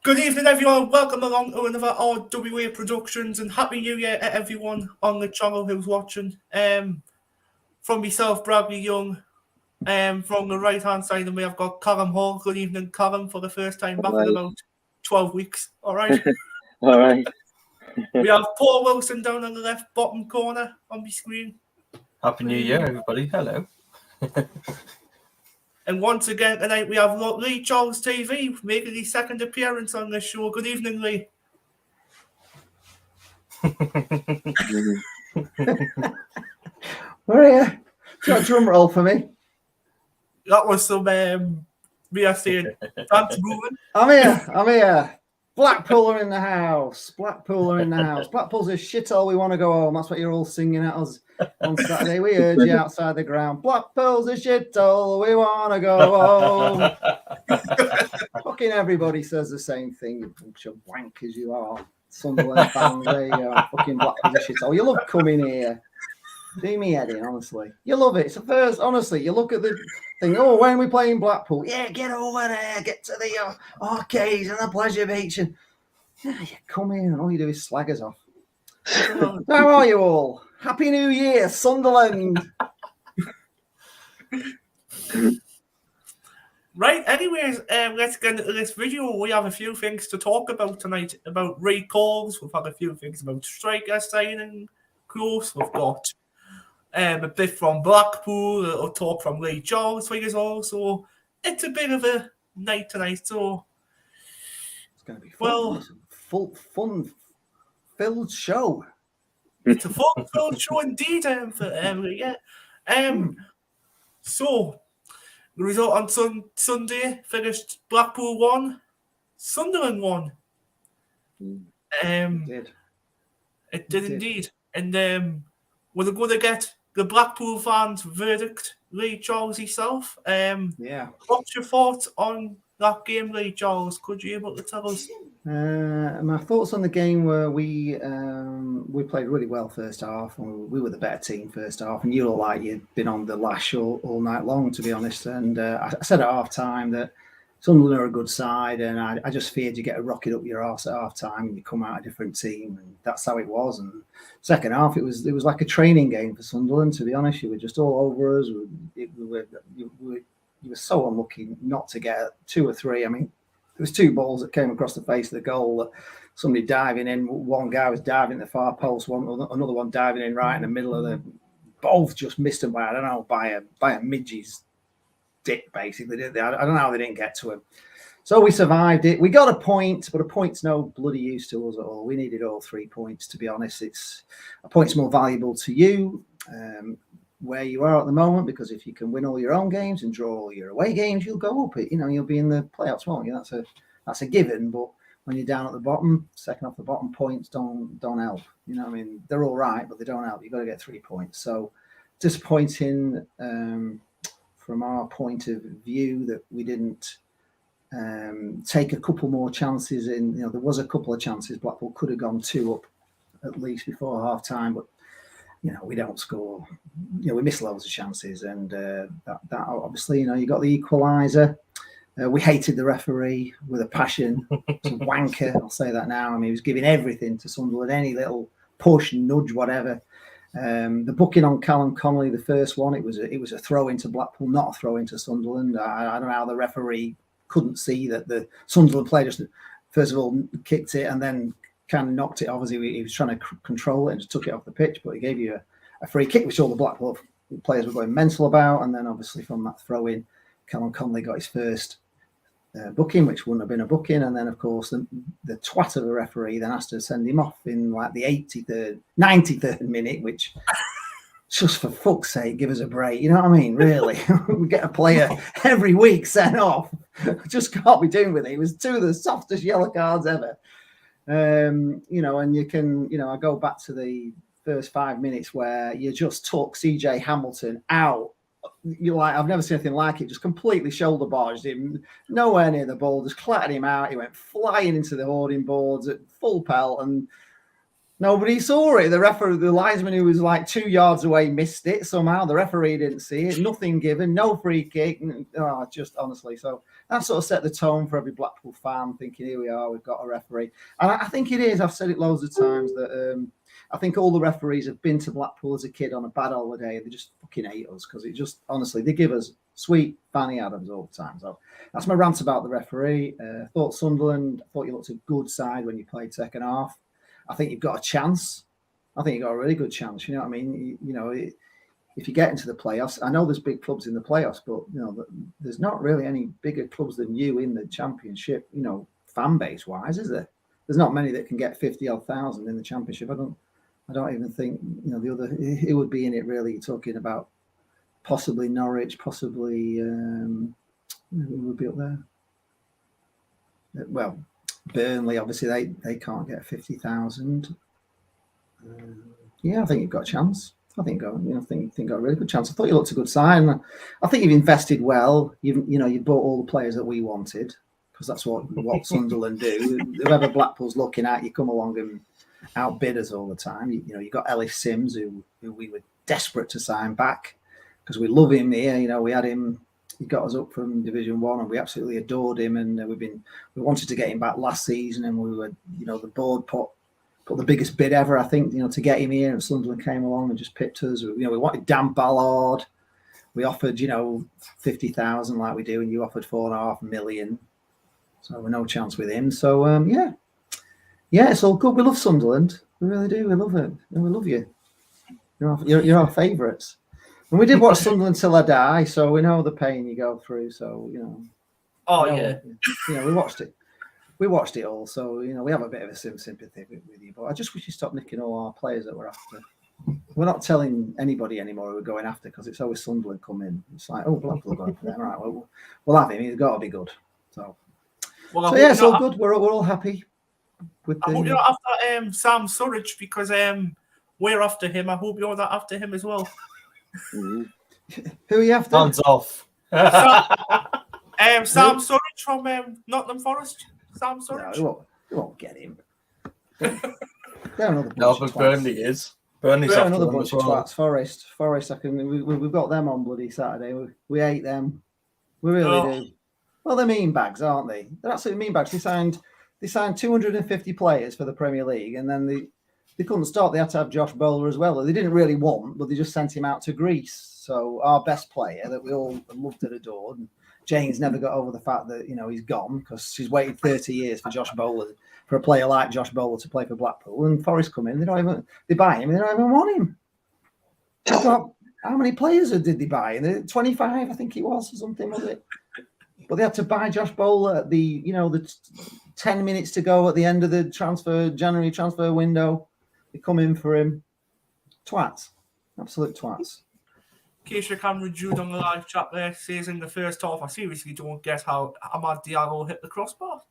Good evening, everyone. Welcome along to another RWA Productions, and Happy New Year to everyone on the channel who's watching. From myself, Bradley Young. From the right-hand side of me, I've got Callum Hall. Good evening, Callum, for the first time back in about 12 weeks. All right. All right. We have Paul Wilson down on the left bottom corner on my screen. Happy New Year, everybody. Hello. And once again tonight, we have Lee Charles TV making his second appearance on this show. Good evening, Lee. Where are you? Got a drum roll for me. That was some we are saying dance moving. I'm here. Blackpool are in the house. Blackpool are in the house. Blackpool's a shithole. We want to go home. That's what you're all singing at us on Saturday. We heard you outside the ground. Blackpool's a shithole. We want to go home. Fucking everybody says the same thing. You bunch of wankers you are. Sunderland fans, there you go. Fucking Blackpool's a shithole. You love coming here. Do me head in, honestly. You love it. It's the first, honestly. You look at the thing, oh, when are we playing Blackpool? Yeah, get over there. Get to the arcades and the pleasure beach. And you come in and all you do is slag us off. How are you all? Happy New Year, Sunderland. Right, anyways, let's get into this video. We have a few things to talk about tonight, about recalls. We've had a few things about striker signing close. We've got a bit from Blackpool, a talk from Lee Charles for you all. So it's a bit of a night tonight. So it's going to be fun. Well, fun-filled show. It's a fun-filled show indeed. Yeah. So the result on Sunday finished Blackpool 1, Sunderland 1. It did indeed. And we're going to get the Blackpool fans' verdict, Lee Charles himself. What's your thoughts on that game, Lee Charles? Could you be able to tell us? My thoughts on the game were we played really well first half, and we were the better team first half. And you look like you'd been on the lash all night long, to be honest. And I said at half time that Sunderland are a good side, and I just feared you get a rocket up your arse at half time and you come out a different team, and that's how it was. And second half, it was like a training game for Sunderland, to be honest. You were just all over us. You were so unlucky not to get 2 or 3. I mean, there was 2 balls that came across the face of the goal that somebody diving in. One guy was diving the far post, another one diving in right in the middle of the. Both just missed them by, I don't know, by a midge's dick, basically, didn't they? I don't know how they didn't get to him. So we survived it. We got a point, but a point's no bloody use to us at all. We needed all 3 points, to be honest. A point's more valuable to you where you are at the moment, because if you can win all your own games and draw all your away games, you'll go up. You'll be in the playoffs, won't you? That's a given. But when you're down at the bottom, second off the bottom, points don't help. You know what I mean? They're all right, but they don't help. You've got to get 3 points. So disappointing. From our point of view, that we didn't take a couple more chances in. There was a couple of chances. Blackpool could have gone 2 up at least before half time, but we don't score. We miss loads of chances, and that obviously, you got the equaliser. We hated the referee with a passion. It's a wanker, I'll say that now. I mean, he was giving everything to Sunderland, any little push, nudge, whatever. The booking on Callum Connolly, the first one, it was a throw into Blackpool, not a throw into Sunderland. I don't know how the referee couldn't see that the Sunderland player just first of all kicked it and then kind of knocked it off as he was trying to control it and just took it off the pitch. But he gave you a free kick, which all the Blackpool players were going mental about. And then obviously from that throw in, Callum Connolly got his first booking, which wouldn't have been a booking. And then, of course, the twat of a referee then has to send him off in like the 93rd minute, which just for fuck's sake, give us a break. You know what I mean? Really, we get a player every week sent off. Just can't be doing with it. It was 2 of the softest yellow cards ever. And you can, I go back to the first 5 minutes where you just took CJ Hamilton out. You're like, I've never seen anything like it. Just completely shoulder barged him, nowhere near the ball, just clattered him out. He went flying into the hoarding boards at full pelt, and Nobody saw it. The linesman who was like 2 yards away missed it somehow. The referee didn't see it. Nothing given. No free kick. Just honestly. So that sort of set the tone for every Blackpool fan, thinking, here we are, we've got a referee. And I think it is. I've said it loads of times that I think all the referees have been to Blackpool as a kid on a bad holiday. They just fucking hate us because it just, honestly, they give us sweet Fanny Adams all the time. So that's my rant about the referee. Thought Sunderland, I thought you looked a good side when you played second half. I think you've got a chance. I think you've got a really good chance. You know what I mean? If you get into the playoffs, I know there's big clubs in the playoffs, but there's not really any bigger clubs than you in the Championship. Fan base wise, is there? There's not many that can get 50,000 odd in the Championship. I don't even think the other. It would be in it really. You're talking about possibly Norwich, possibly who would be up there? Well, Burnley, obviously, they can't get 50,000. I think you've got a chance. I think you've got a really good chance. I thought you looked a good sign. I think you've invested well. You bought all the players that we wanted because that's what Sunderland do. Whoever Blackpool's looking at, you come along and outbid us all the time. You got Ellis Sims, who we were desperate to sign back because we love him here. We had him. He got us up from Division 1 and we absolutely adored him, and we wanted to get him back last season, and we were the board put the biggest bid ever, I think, to get him here, and Sunderland came along and just pipped us. We wanted Dan Ballard. We offered 50,000 like we do, and you offered 4.5 million, so we're no chance with him. So it's all good. We love Sunderland, we really do. We love it, and we love you. You're our favourites. And we did watch Sunderland till I die, so we know the pain you go through. So we watched it. We watched it all, so we have a bit of a sympathy with you. But I just wish you stopped nicking all our players that we're after. We're not telling anybody anymore who we're going after because it's always Sunderland come in. It's like, Blackpool going for them, right? We'll have him. He's got to be good. So it's all good. We're all happy. I hope you're not after Sam Surridge because we're after him. I hope you're not after him as well. Who are you after? Hands off. Sam Surridge from Nottingham Forest. Sam Surridge. No, we won't get him. They're another bunch No, of but twats. Burnley is. Burnley's They're after another them bunch as of well. twats. Forest. We've got them on bloody Saturday. We hate them. We really do. Well, they're mean bags, aren't they? They're absolutely mean bags. They signed 250 players for the Premier League, and then they couldn't stop. They had to have Josh Bowler as well. They didn't really want, but they just sent him out to Greece. So our best player that we all loved and adored, and Jane's never got over the fact that he's gone because she's waited 30 years for Josh Bowler, for a player like Josh Bowler to play for Blackpool. And Forest come in, they buy him, and they don't even want him. How many players did they buy? 25, I think it was, or something, was it? But they had to buy Josh Bowler at the 10 minutes to go at the end of the January transfer window. They come in for him. Twats. Absolute twats. Keisha Cameron Jude on the live chat there says in the first half, I seriously don't get how Ahmad Diallo hit the crossbar.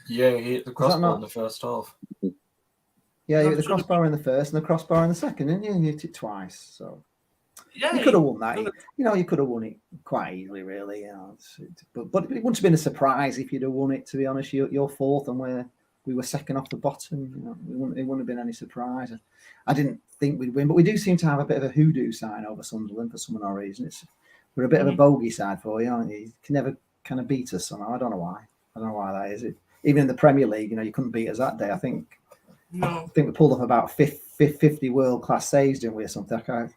Yeah, he hit the crossbar in the first half. Yeah, you hit the crossbar in the first and the crossbar in the second, didn't you? You hit it twice. So yeah, you could have won that. You could have won it quite easily, really. But it wouldn't have been a surprise if you'd have won it, to be honest. You're fourth and we were second off the bottom. It wouldn't have been any surprise. I didn't think we'd win, but we do seem to have a bit of a hoodoo sign over Sunderland for some odd reason. We're a bit of a bogey side for you, aren't you? You can never kind of beat us somehow. I don't know why. I don't know why that is. Even in the Premier League, you couldn't beat us that day. I think we pulled off about 50 world-class saves, didn't we, or something? I can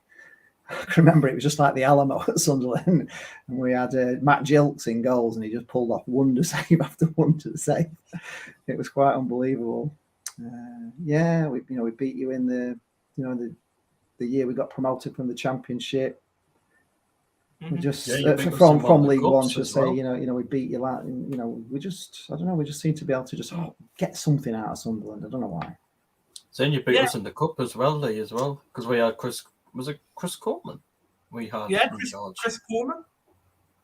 remember it was just like the Alamo at Sunderland, and we had Matt Gilks in goals, and he just pulled off wonder save after wonder save. It was quite unbelievable. We beat you in the year we got promoted from the Championship. We just from League One to say, we beat you. We just I don't know. We just seem to be able to just get something out of Sunderland. I don't know why. Then you beat us in the cup as well, Lee, because we had Chris. Was it Chris Coleman? We had Chris Coleman.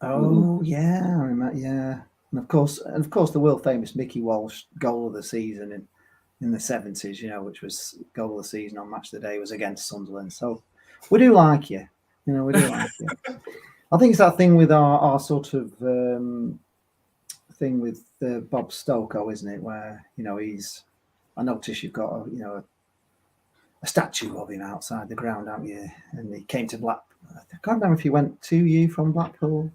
Oh yeah, I remember. Yeah, and of course the world famous Mickey Walsh goal of the season in the 70s, which was goal of the season on Match of the Day, was against Sunderland. So we do like you. We do like you. I think it's that thing with our sort of thing with Bob Stokoe, isn't it? Where he's. I notice you've got a statue of him outside the ground, haven't you? And he came to Blackpool. I can't remember if he went to you from Blackpool,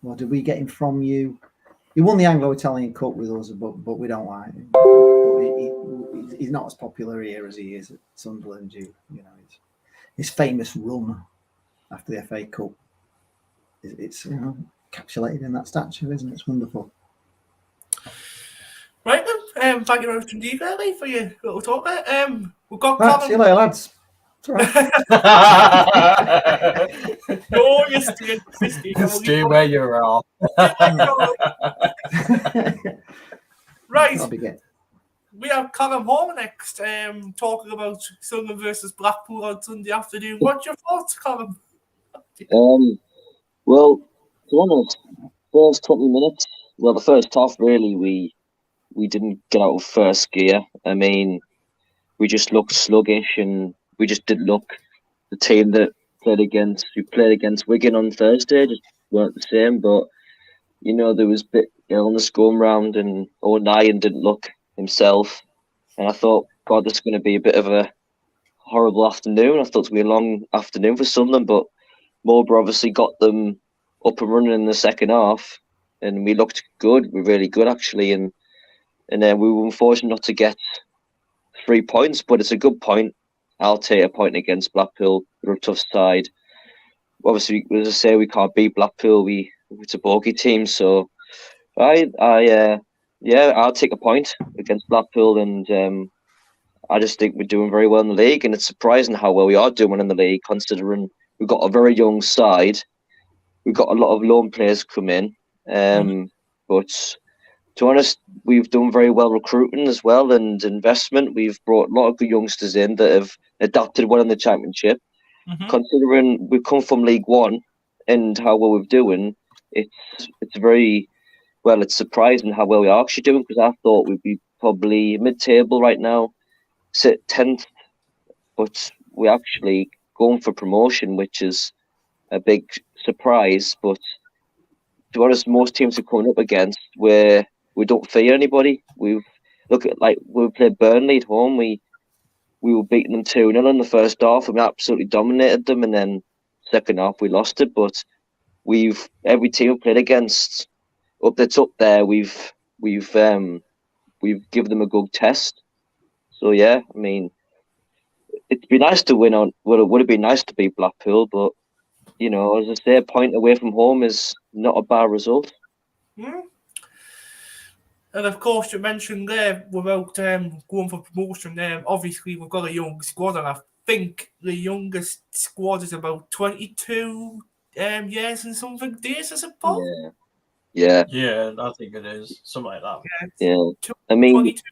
or did we get him from you? He won the Anglo-Italian Cup with us, but we don't like him. But he's not as popular here as he is at Sunderland. You know, his famous run after the FA Cup. It's encapsulated in that statue, isn't it? It's wonderful. Right then, thank you very much indeed, Early, for your little talk there. We've got Right, see you later, lads. It's all right. No, you're Stay where you're at. Right. I'll be good. We have Callum Hall next, talking about Sunderland versus Blackpool on Sunday afternoon. What's your thoughts, Callum? Well, to be honest, first 20 minutes, well, the first half, really, we didn't get out of first gear. I mean, we just looked sluggish, and we just didn't look the team that we played against Wigan on Thursday, just weren't the same. But, you know, there was a bit illness going round, and O'Nien didn't look himself. And I thought, God, this is going to be a bit of a horrible afternoon. I thought it would be a long afternoon for Sunderland, but Mowbray obviously got them up and running in the second half, and we looked good. We were really good, actually, and then we were unfortunate not to get 3 points, but it's a good point. I'll take a point against Blackpool. They're a tough side. Obviously, as I say, we can't beat Blackpool. It's a bogey team, so I'll take a point against Blackpool, and I just think we're doing very well in the league, and it's surprising how well we are doing in the league, considering we've got a very young side. We've got a lot of loan players come in, but to be honest, we've done very well recruiting as well and investment. We've brought a lot of good youngsters in that have adapted well in the Championship. Considering we've come from League One and how well we're doing, it's very well. It's surprising how well we are actually doing, because I thought we'd be probably mid-table right now, sit 10th, but we're actually going for promotion, which is a big surprise. But to be honest, most teams we're coming up against, where we don't fear anybody. We played Burnley at home. We were beating them 2-0 in the first half, and we absolutely dominated them. And then second half we lost it. But every team we played against up there, we've given them a good test. So yeah, I mean, it'd be nice to win on. Well, it would have been nice to beat Blackpool, but you know, as I say, a point away from home is not a bad result. And of course, you mentioned there about going for promotion. Obviously, we've got a young squad, and I think the youngest squad is about 22 years and something days, I suppose. Yeah, I think it is something like that. Yeah. I mean, 22.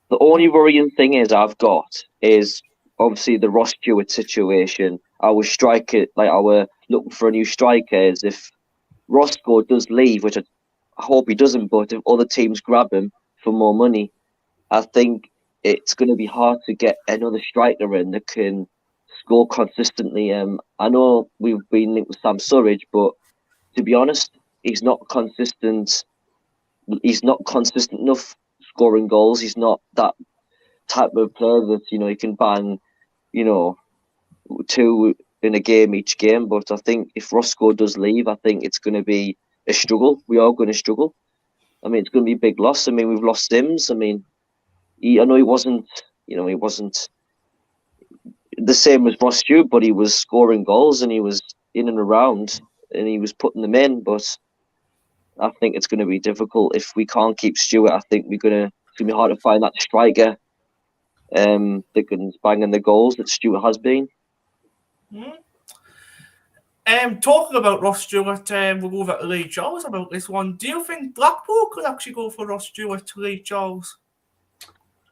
The only worrying thing I've got is obviously the Ross Stewart situation. Our striker, our looking for a new striker, is if Roscoe does leave, which I hope he doesn't, but if other teams grab him for more money, I think it's going to be hard to get another striker in that can score consistently. I know we've been linked with Sam Surridge, but to be honest, he's not consistent. He's not consistent enough scoring goals. He's not that type of player that, you know, he can bang, you know, 2 in a game each game. But I think if Roscoe does leave, I think it's going to be a struggle. We are going to struggle. I mean, it's going to be a big loss. I mean, we've lost Sims. I mean, I know he wasn't the same as Ross Stewart, but he was scoring goals and he was in and around and he was putting them in. But I think it's going to be difficult if we can't keep Stewart. I think it's going to be hard to find that striker that can bang in the goals that Stewart has been. Talking about Ross Stewart, we'll go over to Lee Charles about this one. Do you think Blackpool could actually go for Ross Stewart to Lee Charles?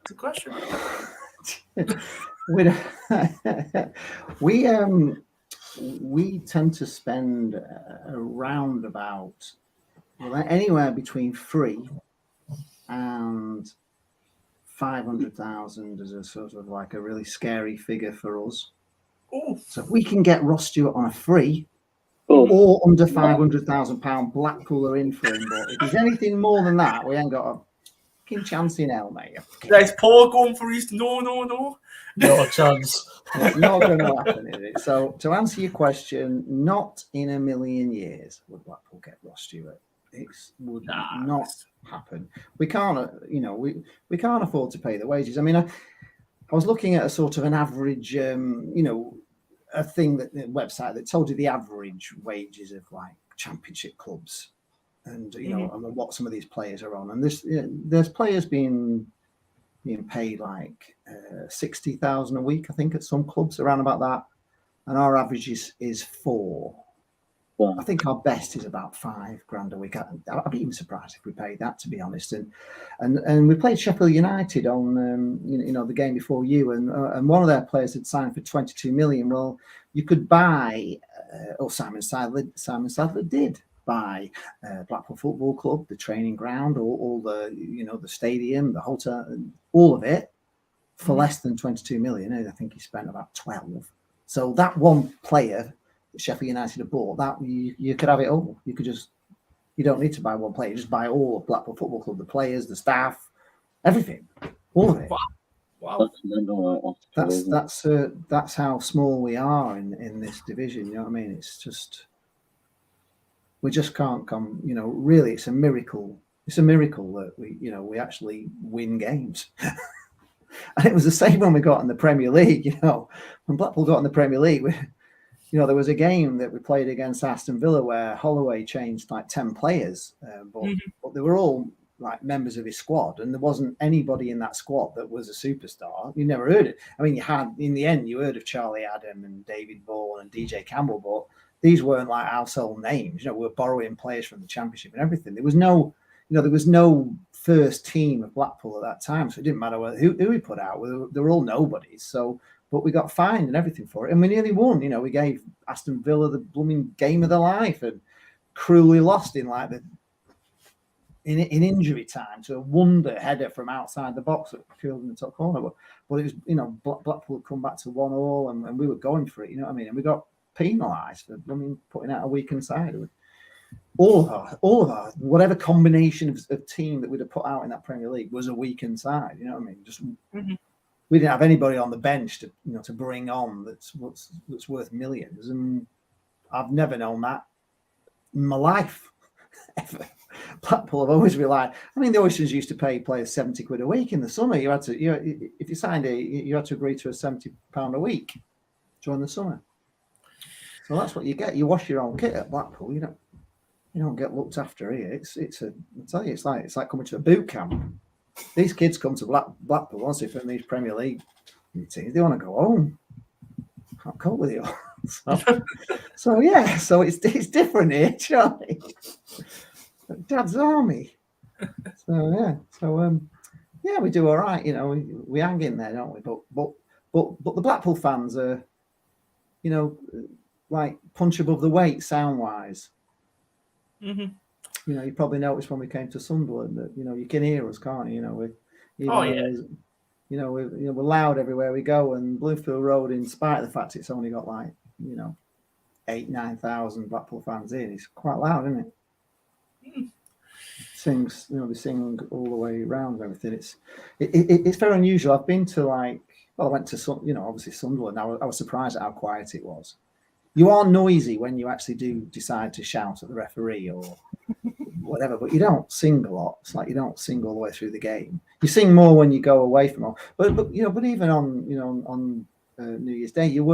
It's a question. We tend to spend around about anywhere between 3 and 500,000 as a sort of like a really scary figure for us. So if we can get Ross Stewart on a free or under £500,000, Blackpool are in for him. But if there's anything more than that, we ain't got a fucking chance in hell, mate. There's Paul going for his no. No chance. It's not going to happen, is it? So, to answer your question, not in a million years would Blackpool get Ross Stewart. It would not happen. We can't, we can't afford to pay the wages. I mean, I was looking at a sort of an average, a thing that the website that told you the average wages of like championship clubs, and and what some of these players are on. And there's players being paid like 60,000 a week, I think, at some clubs, around about that, and our average is 4. Yeah. I think our best is about £5,000 a week. I'd be even surprised if we paid that, to be honest. And we played Sheffield United on the game before you, and one of their players had signed for 22 million. Well, you could buy, Simon Sadler did buy Blackpool Football Club, the training ground, all the the stadium, the hotel, all of it for less than 22 million. I think he spent about 12. So that one player that Sheffield United have bought, that you could have it all. You don't need to buy one player, you just buy all of Blackpool Football Club, the players, the staff, everything, all of it. Wow. That's how small we are in this division. You know what I mean? It's just, we just can't come. Really, it's a miracle. It's a miracle that we actually win games. And it was the same when we got in the Premier League. When Blackpool got in the Premier League, there was a game that we played against Aston Villa where Holloway changed like 10 players, but they were all like members of his squad, and there wasn't anybody in that squad that was a superstar. You never heard it. I mean, you heard of Charlie Adam and David Vaughan and DJ Campbell, but these weren't like household names. We're borrowing players from the Championship and everything. There was no first team of Blackpool at that time, so it didn't matter who we put out. They were all nobodies. So, but we got fined and everything for it, and we nearly won. We gave Aston Villa the blooming game of their life and cruelly lost in like in injury time to a wonder header from outside the box that killed in the top corner. But it was, Blackpool had come back to 1-1, and we were going for it. You know what I mean? And we got penalised for putting out a weakened side. All of our whatever combination of team that we'd have put out in that Premier League was a weakened side. You know what I mean? Just we didn't have anybody on the bench to bring on that's worth millions, and I've never known that in my life ever. Blackpool have always relied. I mean, the Oysters used to pay players £70 a week in the summer. You had to, if you signed you had to agree to a £70 a week during the summer. So that's what you get. You wash your own kit at Blackpool. You don't get looked after here. I tell you, it's like coming to a boot camp. These kids come to Blackpool, honestly, from these Premier League teams. They want to go home. Can't cope with you. So it's different here, Charlie. Dad's army. So we do all right. We hang in there, don't we? But the Blackpool fans are, like punch above the weight sound wise. You probably noticed when we came to Sunderland that you can hear us, can't you? We're loud everywhere we go, and Bloomfield Road, in spite of the fact it's only got 8,000-9,000 Blackpool fans in, it's quite loud, isn't it? Sings, they sing all the way around and everything. It's very unusual. I've been to I went to obviously Sunderland. I was surprised at how quiet it was. You are noisy when you actually do decide to shout at the referee or whatever, but you don't sing a lot. It's like you don't sing all the way through the game. You sing more when you go away from all. But even on New Year's Day, you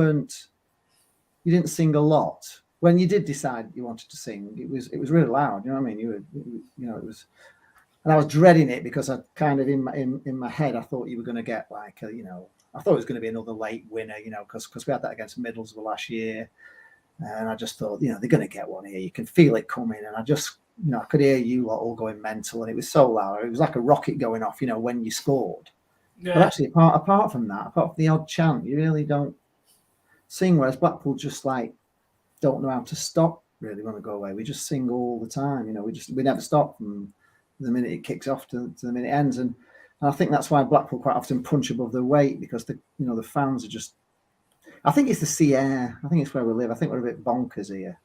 didn't sing a lot. When you did decide you wanted to sing, it was really loud. You know what I mean? It was, and I was dreading it because I kind of in my head I thought you were going to get I thought it was going to be another late winner, because we had that against Middlesbrough last year, and I just thought they're going to get one here. You can feel it coming, and I just I could hear you lot all going mental, and it was so loud. It was like a rocket going off, when you scored. Yeah. But actually, apart from that, apart from the odd chant, you really don't sing. Whereas Blackpool just don't know how to stop really when we go away. We just sing all the time. We never stop from the minute it kicks off to the minute it ends. And I think that's why Blackpool quite often punch above their weight, because the fans are just. I think it's the sea air. I think it's where we live. I think we're a bit bonkers here.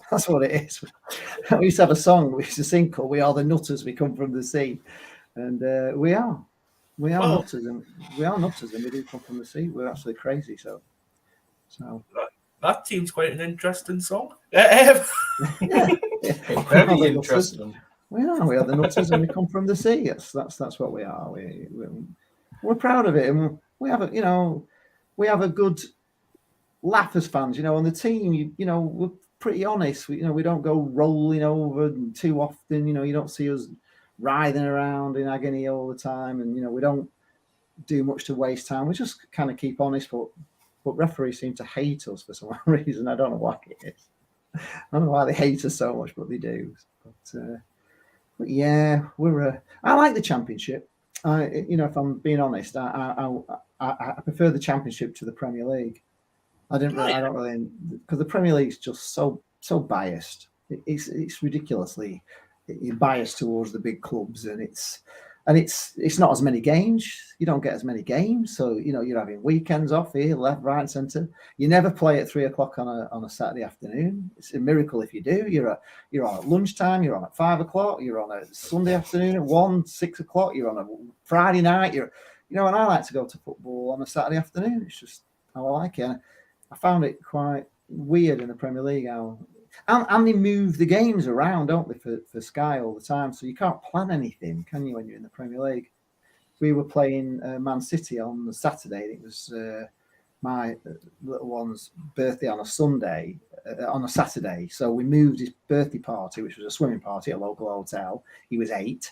That's what it is. We used to have a song we used to sing called "We Are the Nutters, We Come from the Sea," and we are Well, nutters, and we do come from the sea. We're absolutely crazy. So that seems quite an interesting song. yeah. Very interesting. We are the nutters, and we come from the sea. Yes, that's what we are. We're proud of it, and we have a good laugh as fans, on the team. We're pretty honest. We don't go rolling over too often. You don't see us writhing around in agony all the time, and we don't do much to waste time. We just kind of keep honest, but referees seem to hate us for some reason. I don't know why it is. I don't know why they hate us so much, but they do. But yeah, I like the Championship. If I'm being honest, I prefer the Championship to the Premier League. I don't really, because the Premier League is just so biased. It's ridiculously biased towards the big clubs, and it's not as many games. You don't get as many games, so you're having weekends off here, left, right, centre. You never play at 3 o'clock on a Saturday afternoon. It's a miracle if you do. You're on at lunchtime. You're on at 5 o'clock. You're on a Sunday afternoon at 1, 6 o'clock. You're on a Friday night. And I like to go to football on a Saturday afternoon. It's just how I like it. I found it quite weird in the Premier League and they move the games around, don't they, for Sky all the time? So you can't plan anything, can you, when you're in the Premier League? We were playing Man City on the Saturday. It was my little one's birthday on a Saturday. So we moved his birthday party, which was a swimming party at a local hotel. He was 8.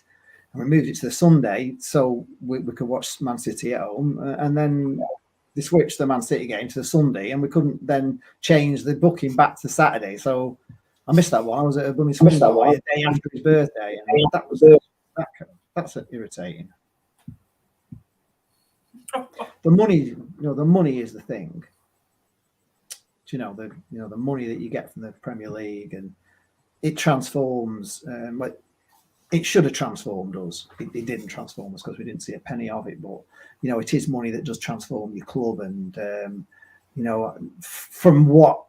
And we moved it to the Sunday so we could watch Man City at home. And then they switched the Man City game to the Sunday, and we couldn't then change the booking back to Saturday. So I missed that one. I was at a blooming swimming party a day after his birthday, and that's irritating. The money is the thing. The money that you get from the Premier League, and it transforms. It should have transformed us. It didn't transform us because we didn't see a penny of it. But it is money that does transform your club. And from what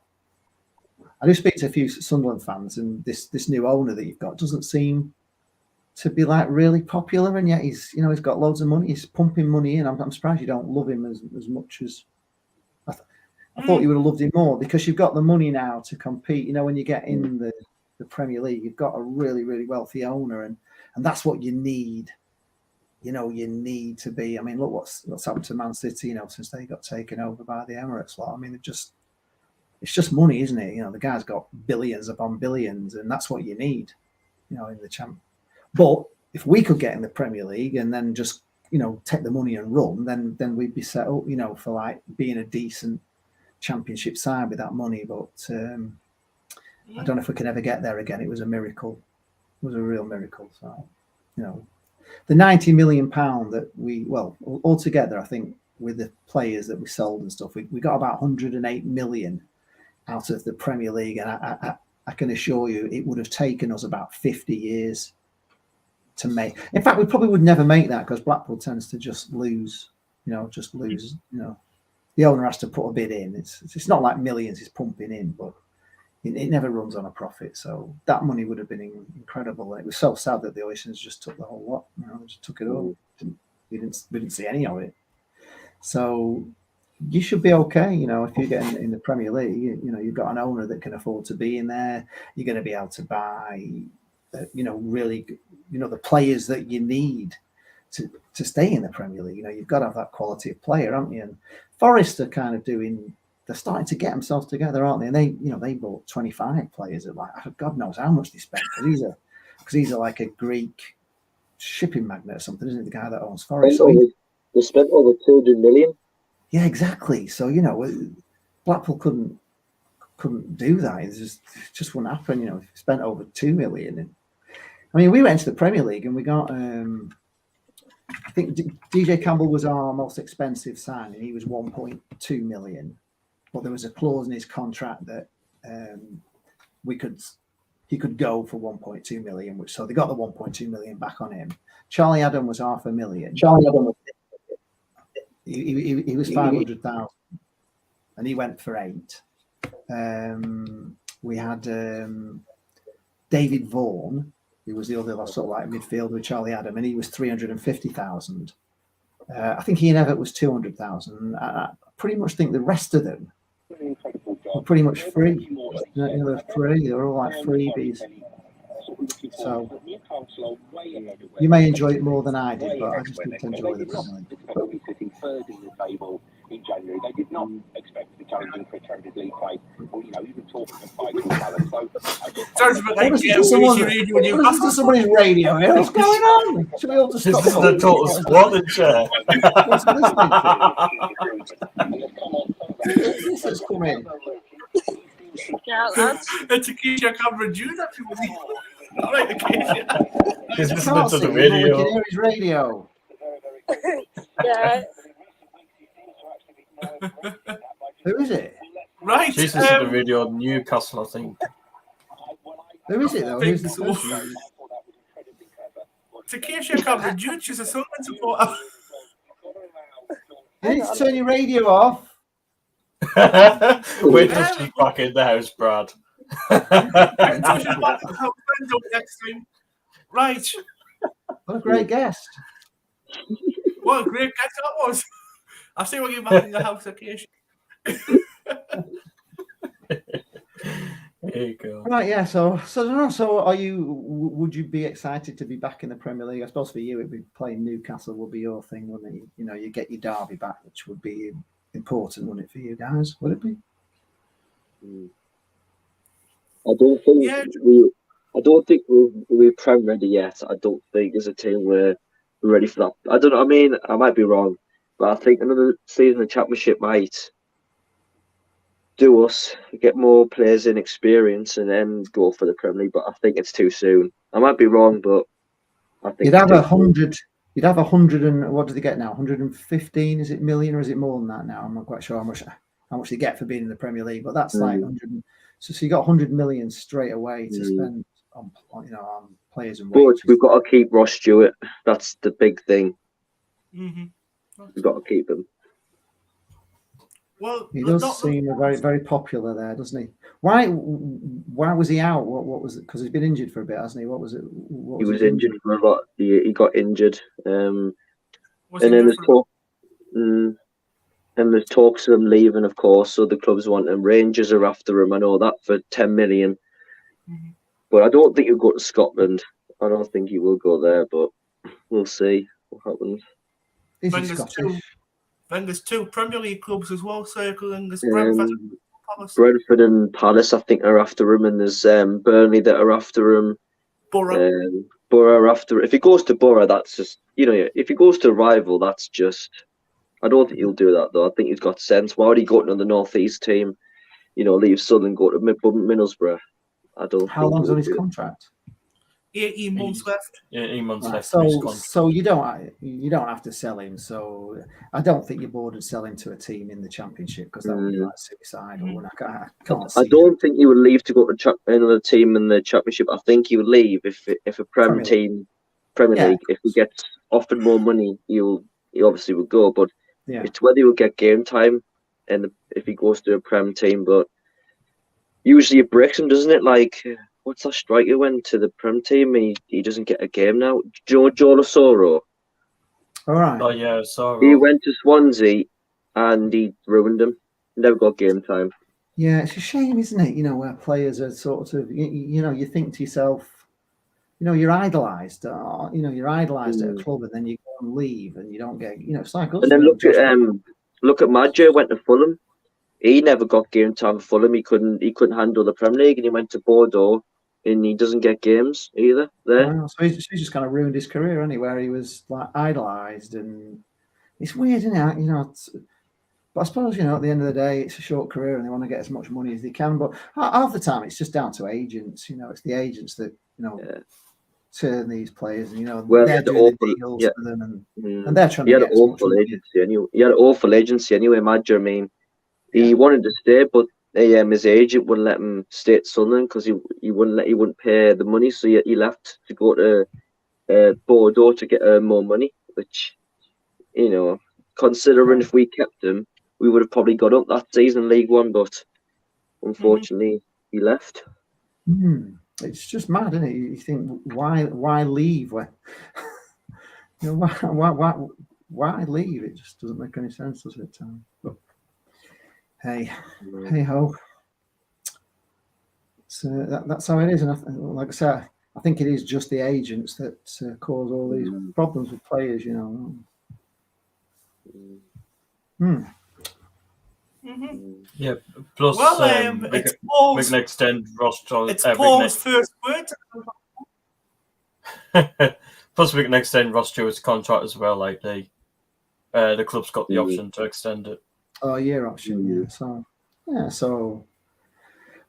I do speak to a few Sunderland fans, and this new owner that you've got doesn't seem to be like really popular, and yet he's got loads of money. He's pumping money in. I'm surprised you don't love him as much as I thought you would have loved him more, because you've got the money now to compete. When you get in the Premier League, you've got a really, really wealthy owner, and that's what you need. You need to be. I mean, look what's happened to Man City. Since they got taken over by the Emirates lot. I mean, it's just money, isn't it? The guy's got billions upon billions, and that's what you need. In the champ. But if we could get in the Premier League and then just take the money and run, then we'd be set up, for like being a decent Championship side with that money. But I don't know if we can ever get there again. It was a miracle. It was a real miracle. So, the £90 million that altogether, I think with the players that we sold and stuff, we got about 108 million out of the Premier League. And I can assure you it would have taken us about 50 years to make. In fact, we probably would never make that, because Blackpool tends to just lose, the owner has to put a bid in. It's not like millions he's pumping in, but it never runs on a profit. So that money would have been incredible. And it was so sad that the Oceans just took the whole lot. They just took it all. We didn't see any of it. So you should be okay. If you get in the Premier League, you've got an owner that can afford to be in there. You're going to be able to buy, really, the players that you need to stay in the Premier League. You've got to have that quality of player, haven't you? And Forest are kind of they're starting to get themselves together, aren't they? And they bought 25 players at God knows how much they spent, because he's like a Greek shipping magnate or something, isn't it? The guy that owns Forest. They spent over 200 million. Yeah, exactly. So Blackpool couldn't do that. It just wouldn't happen. Spent over 2 million. And, I mean, we went to the Premier League and we got. I think DJ Campbell was our most expensive signing. He was 1.2 million. But there was a clause in his contract that he could go for 1.2 million, so they got the 1.2 million back on him. Charlie Adam was $500,000. He was 500,000, and he went for 8. We had David Vaughan, who was the other sort of like midfielder with Charlie Adam, and he was 350,000. I think Ian Evatt was 200,000. I pretty much think the rest of them were pretty much free. They're free. They're all like freebies. So you may enjoy it more than I did, but I just didn't enjoy the Premier League. Sitting third in the table in January, they did not expect to be challenging for a Champions League place, or even talking of fighting talent. So I just listen to somebody's radio. What's going on? Should we all just stop? This is the total squad chair. This has come in. Yeah, lads. It's a Keisha Cameron Jr. All right, Keisha. He's listening to the radio. We can hear his radio. Yeah. Who is it? Right. She's listening to the radio on Newcastle, I think. Who is it though? Who's the person? It's a Keisha Cameron Jr. She's a Sunderland supporter. You need to turn your radio off. We're just back in the house, Brad. Right. What a great guest. What a great guest that was. I see what you're back in the house occasion. There you go. Right, yeah. So are you? Would you be excited to be back in the Premier League? I suppose for you, it'd be playing Newcastle would be your thing, wouldn't it? You know, you get your derby back, which would be important, wouldn't it, for you guys? Would it be? I don't think we're Prem ready yet. I don't think as a team we're ready for that. I don't know. I mean, I might be wrong, but I think another season of Championship might do us get more players in experience and then go for the Premier League. But I think it's too soon. I might be wrong, but I think you'd have 100. You'd have 100 and what do they get now? 115? Is it million or is it more than that now? I'm not quite sure how much they get for being in the Premier League, but that's like 100. So you got 100 million straight away to spend on players and wages. But we've got to keep Ross Stewart. That's the big thing. Mm-hmm. We've got to keep him. Well, he does seem very, very popular there, doesn't he? Why was he out? What was it? Because he's been injured for a bit, hasn't he? What was it? He was injured for a lot. He got injured. And then there's talk. And there's talks of him leaving, of course. So the clubs want him. Rangers are after him. I know that for 10 million. Mm-hmm. But I don't think he'll go to Scotland. I don't think he will go there. But we'll see what happens. Is he Scottish? Then there's two Premier League clubs as well circling. There's Brentford and Palace, I think, are after him, and there's Burnley that are after him. Borough. Borough are after. If he goes to Borough, that's just if he goes to a rival, that's just. I don't think he'll do that though. I think he's got sense. Why would he go to the North East team? Leave Southern, go to Middlesbrough. I don't. How long's on his contract? 18 months left. Yeah, 18 months left. So you don't have to sell him. So I don't think you're bored of selling to a team in the Championship because that would be like suicidal. I can't. I don't think he would leave to go to another team in the Championship. I think he would leave if a Premier League, if he gets offered more money, he obviously would go. But it's whether he will get game time and if he goes to a Prem team. But usually it breaks him, doesn't it? Like. What's that striker went to the Prem team? He doesn't get a game now. Joe Lasoro. All right. Oh yeah, Lasoro. He went to Swansea and he ruined him. Never got game time. Yeah, it's a shame, isn't it? Where players are sort of, you think to yourself, you're idolised. You're idolised at a club, and then you go and leave, and you don't get. It's like us. And then look at Maggio went to Fulham. He never got game time for Fulham. He couldn't handle the Premier League, and he went to Bordeaux. And he doesn't get games either there. Wow, so he's just kind of ruined his career, where he was like idolised, and it's weird, isn't it? But I suppose at the end of the day, it's a short career, and they want to get as much money as they can. But half the time, it's just down to agents. It's the agents that turn these players, and they're doing the deals for them, and they're trying to get as much money. He had an awful agency anyway, Maggio. I mean, he wanted to stay, but. His agent wouldn't let him stay at Sunderland because he wouldn't pay the money, so he left to go to Bordeaux to get more money. Which, considering if we kept him, we would have probably got up that season in League One. But unfortunately, he left. It's just mad, isn't it? You think, why leave? When, why leave? It just doesn't make any sense, does it? But hey ho. So that's how it is, and like I said, I think it is just the agents that cause all these problems with players. Yeah. Plus, it's we Paul's, can extend Ross Jones. it's Paul's first word. Plus, we can extend Ross Stewart's contract as well. Like the club's got the option to extend it. Oh, year option, yeah. So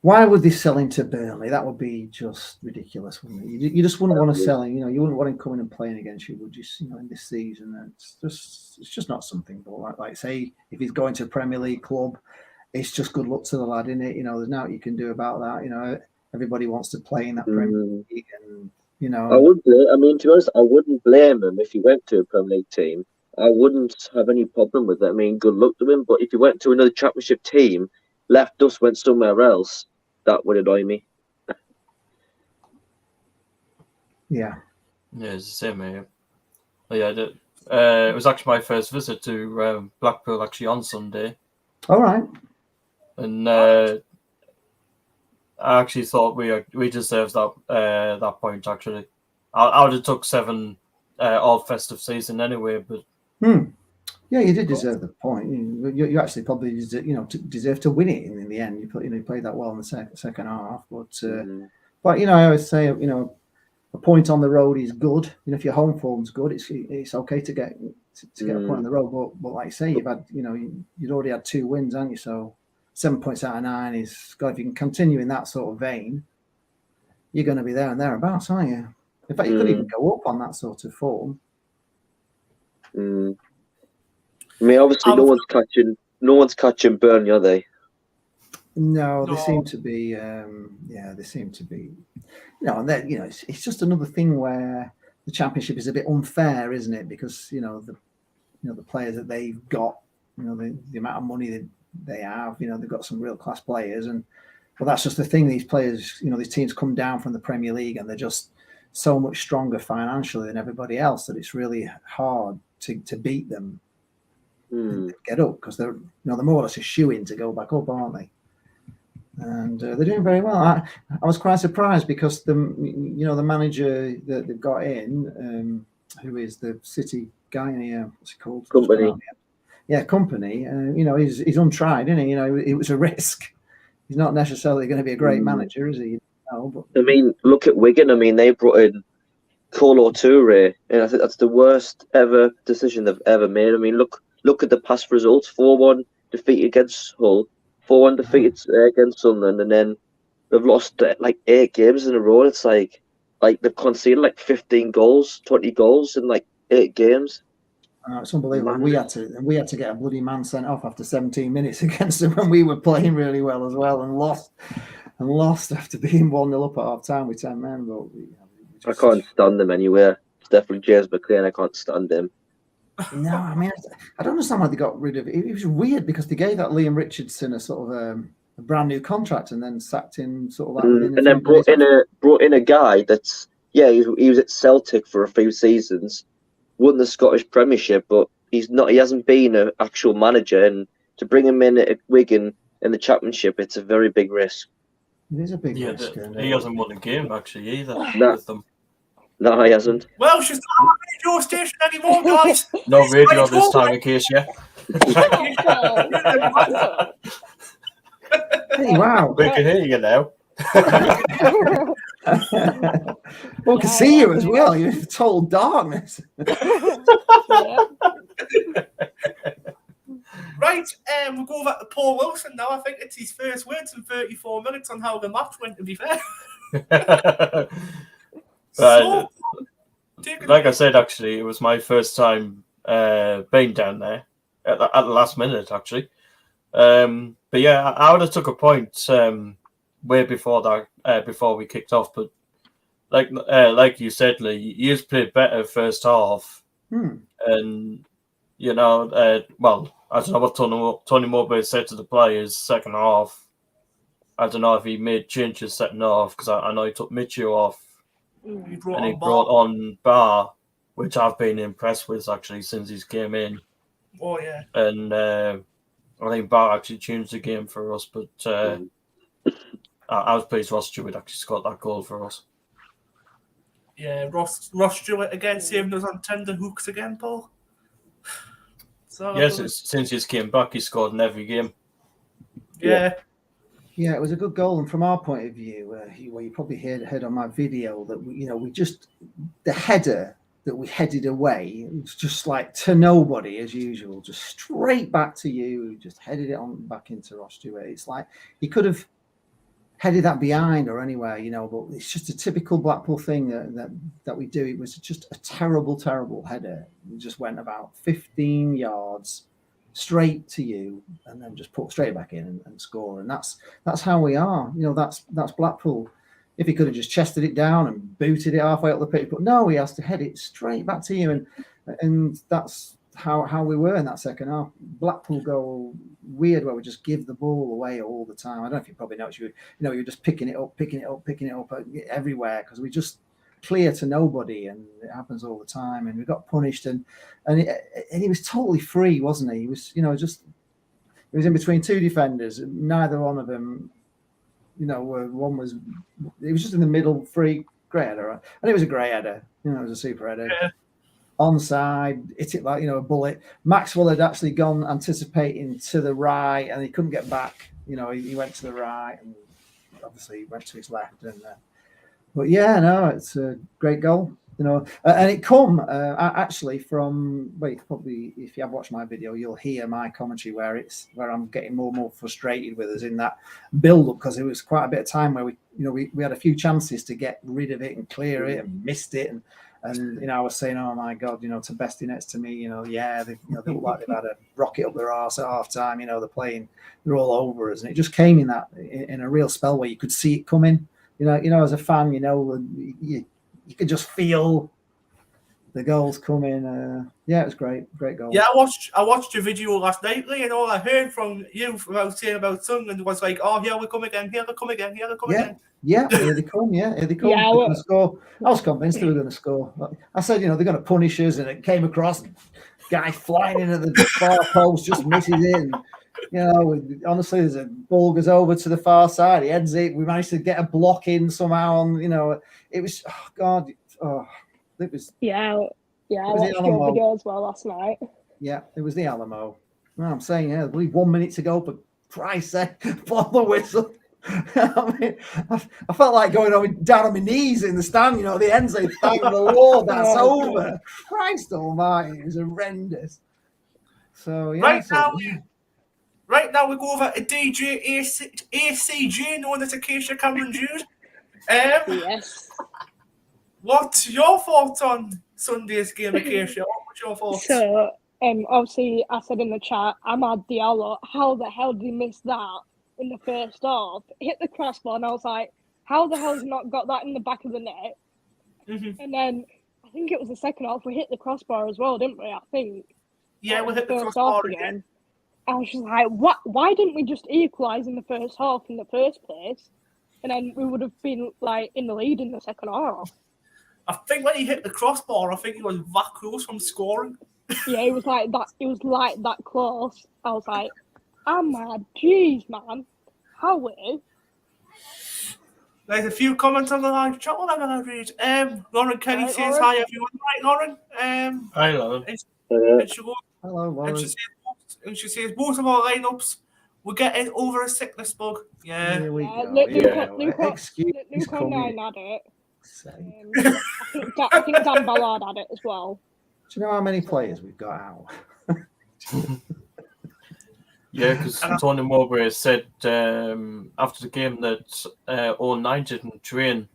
why would they sell him to Burnley? That would be just ridiculous, wouldn't it? You just wouldn't want to sell him. You wouldn't want him coming and playing against you, would you? In this season, it's just not something. But like say, if he's going to a Premier League club, it's just good luck to the lad, isn't it? There's nothing you can do about that. Everybody wants to play in that Premier League, and I would blame. I mean, to be honest, I wouldn't blame him if he went to a Premier League team. I wouldn't have any problem with it. I mean, good luck to him. But if he went to another Championship team, left us, went somewhere else, that would annoy me. Yeah, it's the same here. Yeah, it was actually my first visit to Blackpool actually on Sunday. All right. And I actually thought we deserved that point. Actually, I would have took 7 all festive season anyway. But yeah, you did deserve the point. You actually probably deserve to win it in the end. You played that well in the second half. But I always say a point on the road is good. If your home form's good, it's okay to get a point on the road. But like I say, you've had you'd already had 2 wins, haven't you? So 7 points out of 9 is God. If you can continue in that sort of vein, you're going to be there and thereabouts, aren't you? In fact, you could even go up on that sort of form. I mean, obviously, no one's catching Burnley, are they? No, they seem to be. They seem to be. And that it's just another thing where the Championship is a bit unfair, isn't it? Because the players that they've got, the amount of money that they have, they've got some real class players, but that's just the thing. These players, these teams come down from the Premier League and they're just so much stronger financially than everybody else that it's really hard to beat them and get up, because they're more or less a shoe-in to go back up, aren't they? And they're doing very well. I was quite surprised because the manager that they've got in, who is the City guy, what's he called? Company. Yeah, Company. He's untried, isn't he? It was a risk. He's not necessarily going to be a great manager, is he? But I mean, look at Wigan. I mean, they brought in Colo Toure, and I think that's the worst ever decision they've ever made. I mean, look at the past results: 4-1 defeat against Hull, 4-1 defeat against Sunderland, and then they've lost like 8 games in a row. It's like they've conceded like 15 goals, 20 goals in like 8 games. It's unbelievable. We had to get a bloody man sent off after 17 minutes against them when we were playing really well as well, and lost after being 1-0 up at half time with 10 men. But I can't stand them anywhere. It's definitely James McLean. I can't stand him. No, I mean, I don't understand why they got rid of it. It was weird because they gave that Liam Richardson a sort of a brand new contract and then sacked him sort of like within and then brought in a guy that's he was at Celtic for a few seasons, won the Scottish Premiership, but he hasn't been an actual manager, and to bring him in at Wigan in the Championship, it's a very big risk. It is a big risk. He hasn't won a game actually either with them. No, he hasn't. Well, she's not on the radio station anymore, guys. No radio this time, in case, yeah. Hey, wow. We can hear you now. Well, I can see you as well. You're in total darkness. Right, we'll go over to Paul Wilson now. I think it's his first words in 34 minutes on how the match went, to be fair. Like I said, actually, it was my first time being down there at the last minute, actually. But yeah, I would have took a point way before that, before we kicked off. But like you said, Lee, you played better first half, and well, I don't know what Tony Mowbray said to the players second half. I don't know if he made changes setting off, because I know he took Michu off He brought and he on brought Bar. on Bar, which I've been impressed with actually since he's came in. Oh yeah. And I think Bar actually changed the game for us, but I was pleased Ross Stewart actually scored that goal for us. Yeah, Ross Stewart again saving us on tender hooks again, Paul. So Yes, since he's came back, he scored in every game. yeah. Yeah, it was a good goal, and from our point of view, well, you probably heard on my video that we just the header that we headed away, it was just like to nobody as usual, just straight back to you. Just headed it on back into Ross Stewart. It's like he could have headed that behind or anywhere, but it's just a typical Blackpool thing that we do. It was just a terrible header. It just went about 15 yards straight to you and then just put straight back in and score. And that's how we are. That's Blackpool. If he could have just chested it down and booted it halfway up the pitch, but no, he has to head it straight back to you. And that's how we were in that second half. Blackpool go weird where we just give the ball away all the time. I don't know if you probably noticed, you're just picking it up everywhere because we just clear to nobody, and it happens all the time. And we got punished, and he was totally free, wasn't he? He was, he was in between two defenders. Neither one of them, one was, he was just in the middle, free, great header, right? And it was a great header. It was a super header. Yeah. Onside, hit it like a bullet. Maxwell had actually gone anticipating to the right, and he couldn't get back. He went to the right, and obviously went to his left. And but yeah, no, it's a great goal. And it come actually from. Well, probably if you have watched my video, you'll hear my commentary where I'm getting more and more frustrated with us in that build up, because it was quite a bit of time where we had a few chances to get rid of it and clear it and missed it. And I was saying, oh my God, to Bestie next to me, they look like they've had a rocket up their arse at half time. They're all over us, and it just came in a real spell where you could see it coming. As a fan, you could just feel the goals coming. Yeah, it was great goal. Yeah, I watched your video last night, Lee, and all I heard from you about saying about Sunderland was like, oh, here they come again. Yeah, here they come. Yeah, they're going to score. I was convinced they were going to score. I said, they're going to punish us, and it came across, guy flying into the far post, just misses it. And, honestly, there's a ball goes over to the far side. He heads it. We managed to get a block in somehow. It was, oh God, it was. Yeah, I watched your video as well last night. Yeah, it was the Alamo. Well, I'm saying, I believe 1 minute to go, but Christ's sake, blow the whistle. I felt like going down on my knees in the stand. The ends, they thank the Lord, that's over. Christ almighty, it was horrendous. So, yeah. Right now we go over to DJ ACG, known as Acacia Cameron Jude. Yes. What's your thoughts on Sunday's game, Acacia? What was your thoughts? So, obviously, I said in the chat, Amad Diallo, how the hell did he miss that in the first half? Hit the crossbar, and I was like, how the hell has he not got that in the back of the net? Mm-hmm. And then, I think it was the second half, we hit the crossbar as well, didn't we? I think. Yeah, we hit the crossbar again. I was just like, what? Why didn't we just equalise in the first half in the first place? And then we would have been in the lead in the second half. I think when he hit the crossbar, I think he was that close from scoring. Yeah, it was like that. It was like that close. I was like, I'm mad. Jeez, man. How weird. There's a few comments on the live chat. What am I going to read? Lauren Kelly says, hi, everyone. Right, Lauren? Hi, Lauren. Hello, Lauren. And she says, both of our lineups were getting over a sickness bug. Yeah. Here we go. Luke Online had it. I think Dan Ballard had it as well. Do you know how many players we've got out? Yeah, because Tony Mowbray said after the game that 09 didn't train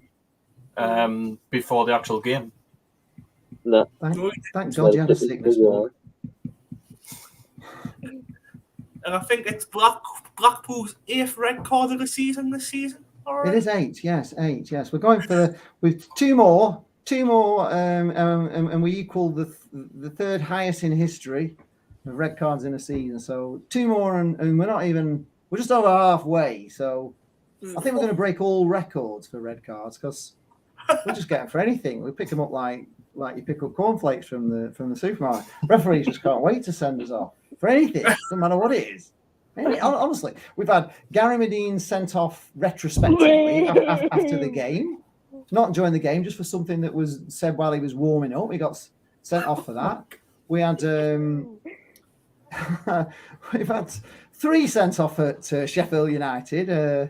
before the actual game. No. Thank God you had a sickness bug. And I think it's Blackpool's 8th red card of the season this season. Right. It is 8, yes. We're going for with two more, and we equal the third highest in history of red cards in a season. So 2 more, and we're just over halfway. So I think we're going to break all records for red cards because we'll just get them for anything. We pick them up like you pick up cornflakes from the supermarket. Referees just can't wait to send us off for anything, no matter what it is. Honestly, we've had Gary Medine sent off retrospectively after the game, not during the game, just for something that was said while he was warming up. He got sent off for that. We had we've had 3 sent off at Sheffield United. 2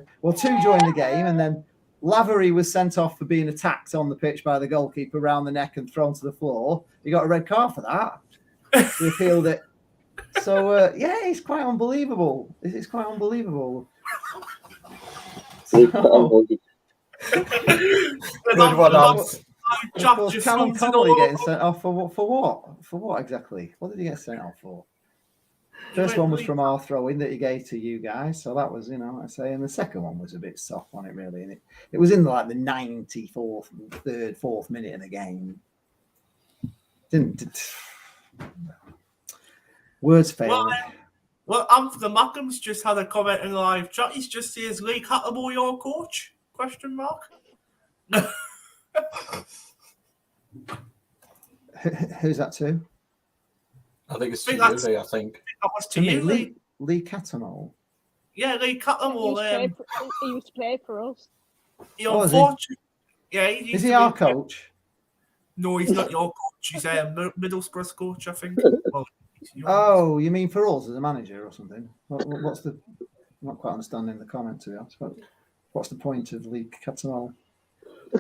during the game, and then Lavery was sent off for being attacked on the pitch by the goalkeeper around the neck and thrown to the floor. He got a red card for that. We appealed it. So, it's quite unbelievable. It's quite unbelievable. So, of course, Callum Connolly getting sent off for what? For what exactly? What did he get sent off for? First one was from our throw-in that he gave to you guys, so that was, I say, and the second one was a bit soft on it, really, and it was in the 94th, 3rd, 4th minute of the game. Words fail. Well, Anthony Mackham's just had a comment in live chat. He's just says, Lee Cattermole your coach? ? Who's that to? I think it's to you, Lee, I think. That was to you, Lee Cattermole. Yeah, Lee Cattermole. He used to play for us. Is he our coach? No, he's not your coach. He's a Middlesbrough's coach, I think. Well, you mean for us as a manager or something? What's the? I'm not quite understanding the comment, to be honest. But what's the point of Lee Cattermole?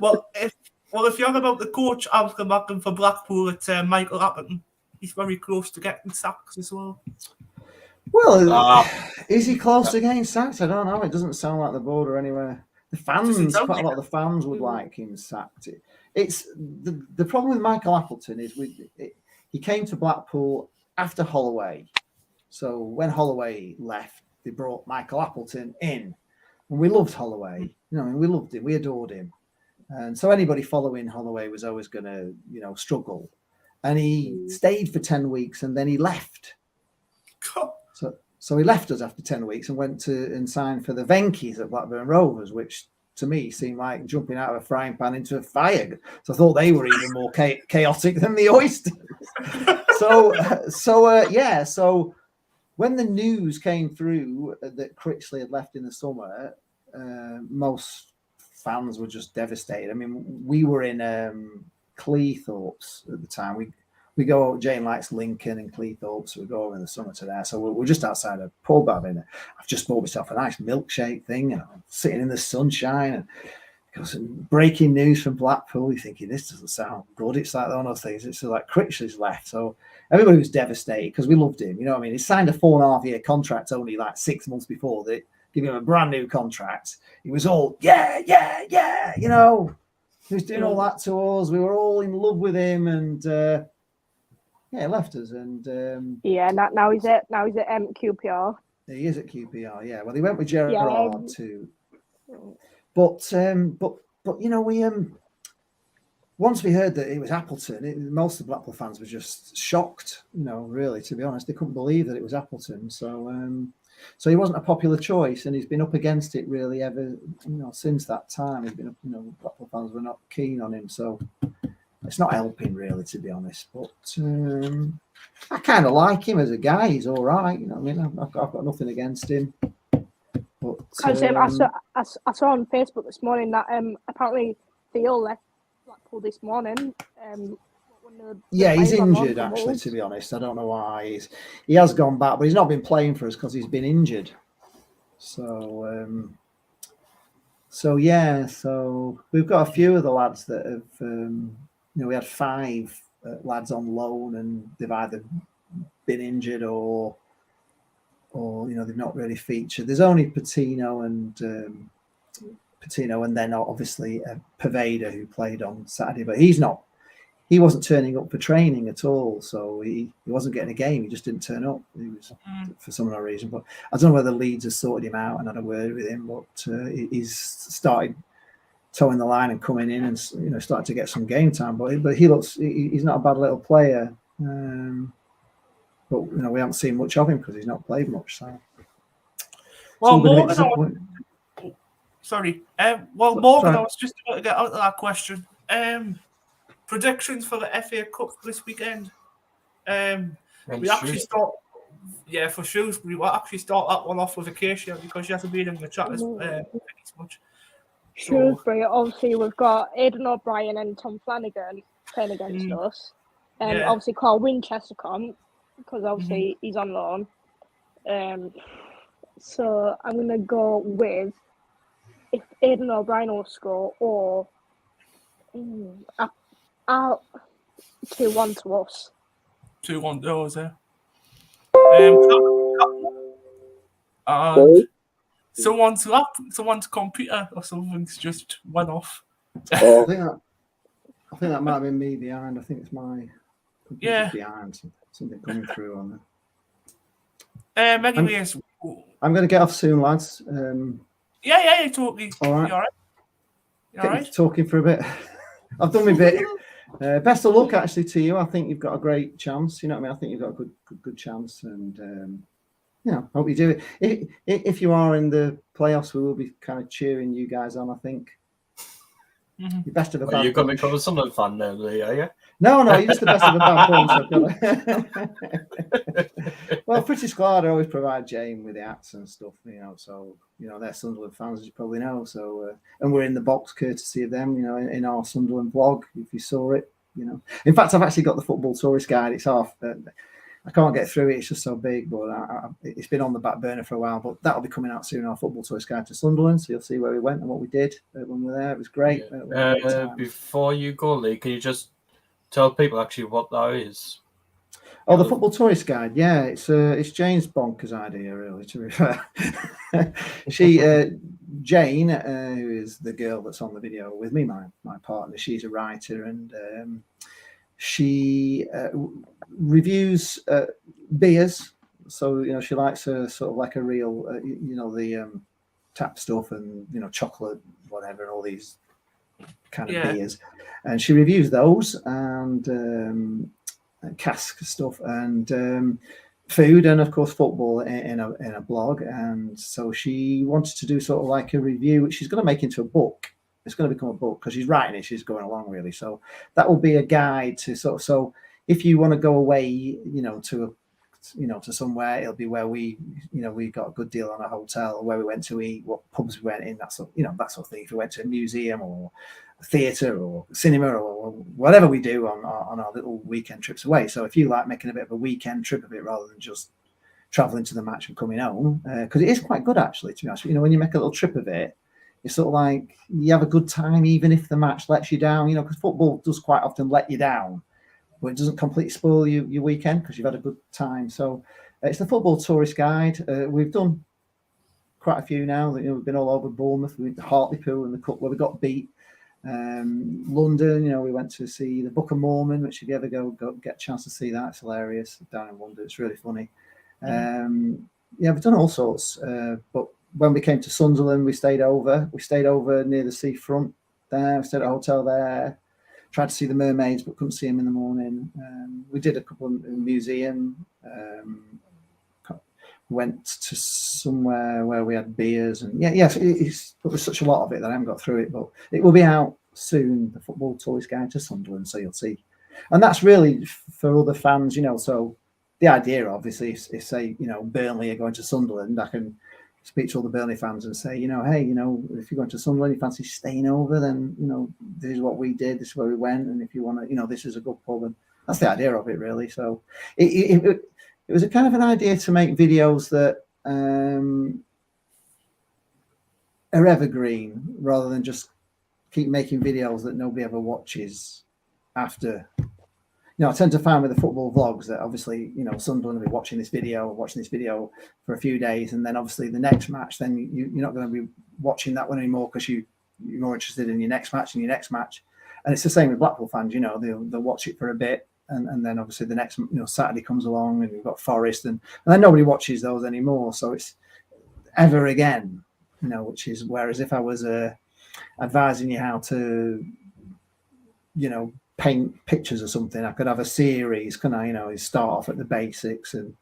Well, if you're about the coach, Anthony Mackham for Blackpool, it's Michael Appleton. He's very close to getting sacked as well. Well, is he close to getting sacked? I don't know. It doesn't sound like the board or anywhere. The fans, quite a lot of the fans would like him sacked. It's the problem with Michael Appleton is he came to Blackpool after Holloway. So when Holloway left, they brought Michael Appleton in, and we loved Holloway. We loved him, we adored him, and so anybody following Holloway was always going to, struggle. And he stayed for 10 weeks, and then he left. So he left us after 10 weeks and went and signed for the Venkies at Blackburn Rovers, which to me seemed like jumping out of a frying pan into a fire. So I thought they were even more chaotic than the Oysters. So when the news came through that Critchley had left in the summer, most fans were just devastated. I mean, we were in Cleethorpes at the time. We go, Jane likes Lincoln and Cleethorpes, so we go over in the summer to there. So we're just outside a pub. I've just bought myself a nice milkshake thing, and I'm sitting in the sunshine. And because breaking news from Blackpool, you're thinking, this doesn't sound good. It's like one of those things. It's like Critchley's left. So everybody was devastated because we loved him. You know what I mean? He signed a 4.5-year contract only like 6 months before that. Give him a brand new contract. He was all, yeah. He was doing all that to us. We were all in love with him, and he left us. And now he's at QPR. He is at QPR. Yeah. Well, he went with Gerrard too. But we once we heard that it was Appleton, most of the Blackpool fans were just shocked. Really, to be honest, they couldn't believe that it was Appleton. So he wasn't a popular choice, and he's been up against it really ever, since that time. He's been, Blackpool fans were not keen on him, so it's not helping really, to be honest. But I kind of like him as a guy. He's all right, I've got nothing against him. But I saw on Facebook this morning that apparently Theo left Blackpool this morning. He's injured actually, to be honest. I don't know why. He has gone back, but he's not been playing for us because he's been injured. So we've got a few of the lads that have, we had 5 lads on loan, and they've either been injured or they've not really featured. There's only Patino and then obviously Paveda, who played on Saturday, but he wasn't turning up for training at all, so he wasn't getting a game. He just didn't turn up. He was for some other reason. But I don't know whether Leeds has sorted him out and had a word with him, but he's started towing the line and coming in and started to get some game time. But he's not a bad little player. But we haven't seen much of him because he's not played much. So Sorry. Well, Morgan, Sorry. I was just about to get out of that question. Predictions for the FA Cup this weekend. We actually start. Yeah, for Shrewsbury, we'll actually start that one off with Acacia because she hasn't been in the chat as much. Shrewsbury, obviously, we've got Aidan O'Brien and Tom Flanagan playing against us. Yeah. Obviously, Carl Winchester can't because obviously he's on loan. So I'm going to go with if Aidan O'Brien will score or 2-1 to us. 2-1 those, yeah. And someone's computer or something's just went off. I think that might have been me behind. I think it's my computer's behind. Something coming through on there. Anyways, I'm going to get off soon, lads. Yeah, you're totally. All right. You all right? You all right? Talking for a bit. I've done my bit. Best of luck, actually, to you. I think you've got a great chance. You know what I mean? I think you've got a good chance, and hope you do it. If you are in the playoffs, we will be kind of cheering you guys on. I think. The best of a bad You're going to become a Sunderland fan now, Lee, are you? No, you're just the best of a bad bunch. Well, British Squad always provide Jane with the acts and stuff, so, they're Sunderland fans, as you probably know. So, and we're in the box courtesy of them, in our Sunderland vlog, if you saw it, In fact, I've actually got the Football Tourist Guide. It's off. I can't get through it. It's just so big, but it's been on the back burner for a while. But that'll be coming out soon. Our Football Tourist Guide to Sunderland, so you'll see where we went and what we did when we were there. It was great. Before you go, Lee, can you just tell people actually what that is? Oh, the Football Tourist Guide. Yeah, it's Jane's bonkers idea, really. To be fair, Jane, who is the girl that's on the video with me, my partner. She's a writer and. She reviews beers, so she likes sort of like a real, the tap stuff and chocolate, whatever, and all these kind of beers, and she reviews those and cask stuff and food and of course football in a blog, and so she wanted to do sort of like a review, which she's going to make into a book. It's going to become a book because she's writing it. She's going along really. So that will be a guide to sort of. So if you want to go away, to somewhere, it'll be where we got a good deal on a hotel, where we went to eat, what pubs we went in, that sort of thing. If we went to a museum or a theatre or cinema or whatever we do on our little weekend trips away. So if you like making a bit of a weekend trip of it rather than just traveling to the match and coming home, because it is quite good actually. To be honest, when you make a little trip of it. It's sort of like you have a good time, even if the match lets you down, because football does quite often let you down, but it doesn't completely spoil your weekend because you've had a good time. So it's the Football Tourist Guide. We've done quite a few now. We've been all over Bournemouth, we went to Hartlepool in the cup where we got beat. London, we went to see the Book of Mormon, which if you ever get a chance to see that, it's hilarious down in London. It's really funny. We've done all sorts, but when we came to Sunderland, we stayed over near the seafront there. We stayed at a hotel there. Tried to see the mermaids, but couldn't see them in the morning. We did a couple in the museum. Went to somewhere where we had beers and there was such a lot of it that I haven't got through it, but it will be out soon. The Football Tourist Guide to Sunderland, so you'll see. And that's really for other fans, So the idea, obviously, is say Burnley are going to Sunderland, I can speak to all the Burnley fans and say, hey, if you're going to Sunderland, you fancy staying over, then, this is what we did, this is where we went. And if you want to, this is a good pub. And that's the idea of it, really. So it was a kind of an idea to make videos that are evergreen rather than just keep making videos that nobody ever watches after. I tend to find with the football vlogs that obviously, Sunderland will be watching this video for a few days. And then obviously the next match, then you're not going to be watching that one anymore because you're more interested in your next match and your next match. And it's the same with Blackpool fans, they'll watch it for a bit. And then obviously the next, Saturday comes along and you've got Forest and then nobody watches those anymore. So it's ever again, which is, whereas if I was advising you how to, paint pictures or something, I could have a series, start off at the basics and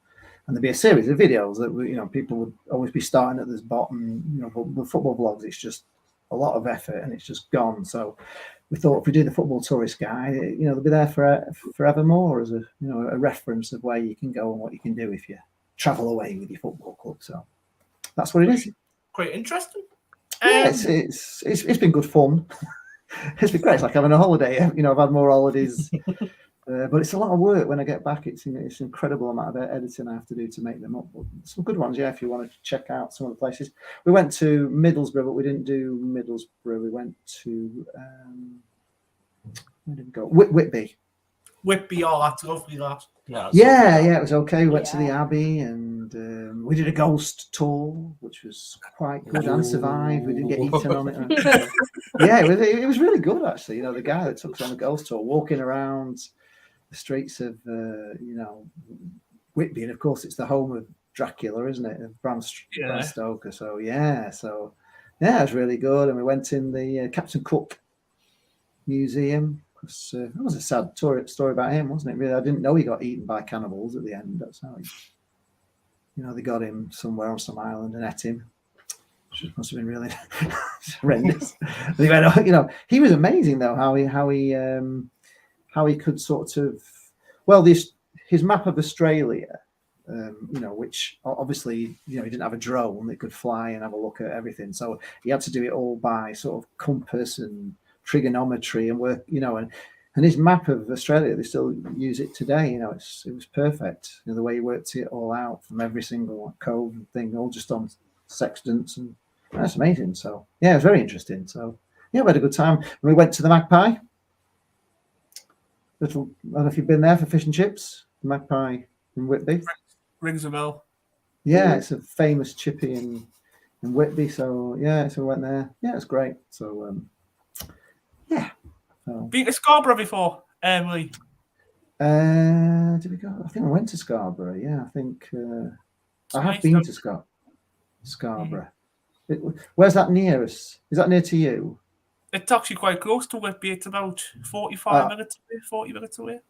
there'd be a series of videos that people would always be starting at this bottom, but with football vlogs, it's just a lot of effort, and it's just gone. So we thought if we do the football tourist guide, they'll be there forevermore as a a reference of where you can go and what you can do if you travel away with your football club. So that's what it is. Quite interesting. Yeah, it's been good fun. It's been great. It's like having a holiday. I've had more holidays, but it's a lot of work when I get back. It's an incredible amount of editing I have to do to make them up. But some good ones, yeah. If you want to check out some of the places, we went to Middlesbrough, but we didn't do Middlesbrough. We went to where did we go? Whitby. Whitby, oh, that's lovely, that. Yeah, it was okay. We went to the Abbey and we did a ghost tour, which was quite good and survived. We didn't get eaten on it. Yeah, it was really good, actually. The guy that took us on the ghost tour, walking around the streets of, Whitby. And, of course, it's the home of Dracula, isn't it? Of Bram Stoker. So, it was really good. And we went in the Captain Cook Museum. That was a sad story about him, wasn't it? Really, I didn't know he got eaten by cannibals at the end. That's how they got him somewhere on some island and ate him. Which must have been really horrendous. He was amazing though. How he could sort of, his map of Australia, which obviously he didn't have a drone that could fly and have a look at everything. So he had to do it all by sort of compass and trigonometry and work, and his map of Australia, they still use it today. It was perfect. The way he worked it all out from every single code and thing, all just on sextants, and that's amazing. So it was very interesting. So we had a good time. And we went to the Magpie. I don't know if you've been there for fish and chips. The Magpie in Whitby. Rings a bell. Yeah, it's a famous chippy in Whitby. So so we went there. Yeah, it's great. So Been to Scarborough before, Emily? Did we go? I think I went to Scarborough. Yeah, I think I have been to Scarborough. Where's that near us? Is that near to you? It's actually quite close to Whitby. It's about 45 minutes away, 40 minutes away.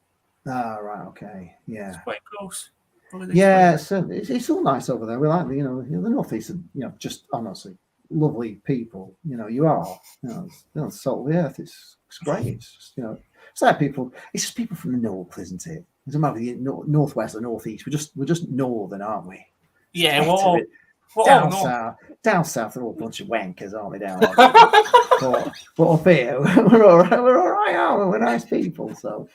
Ah, right, okay, yeah. It's quite close. Yeah, it's all nice over there. We like the North East, just honestly lovely people. You are, the salt of the earth. It's great. It's just, it's like people. It's just people from the north, isn't it? It doesn't matter the northwest or northeast. We're just northern, aren't we? Yeah, down south, they're all a bunch of wankers, aren't we? Down but up here, we're all right, aren't we? We're nice people. So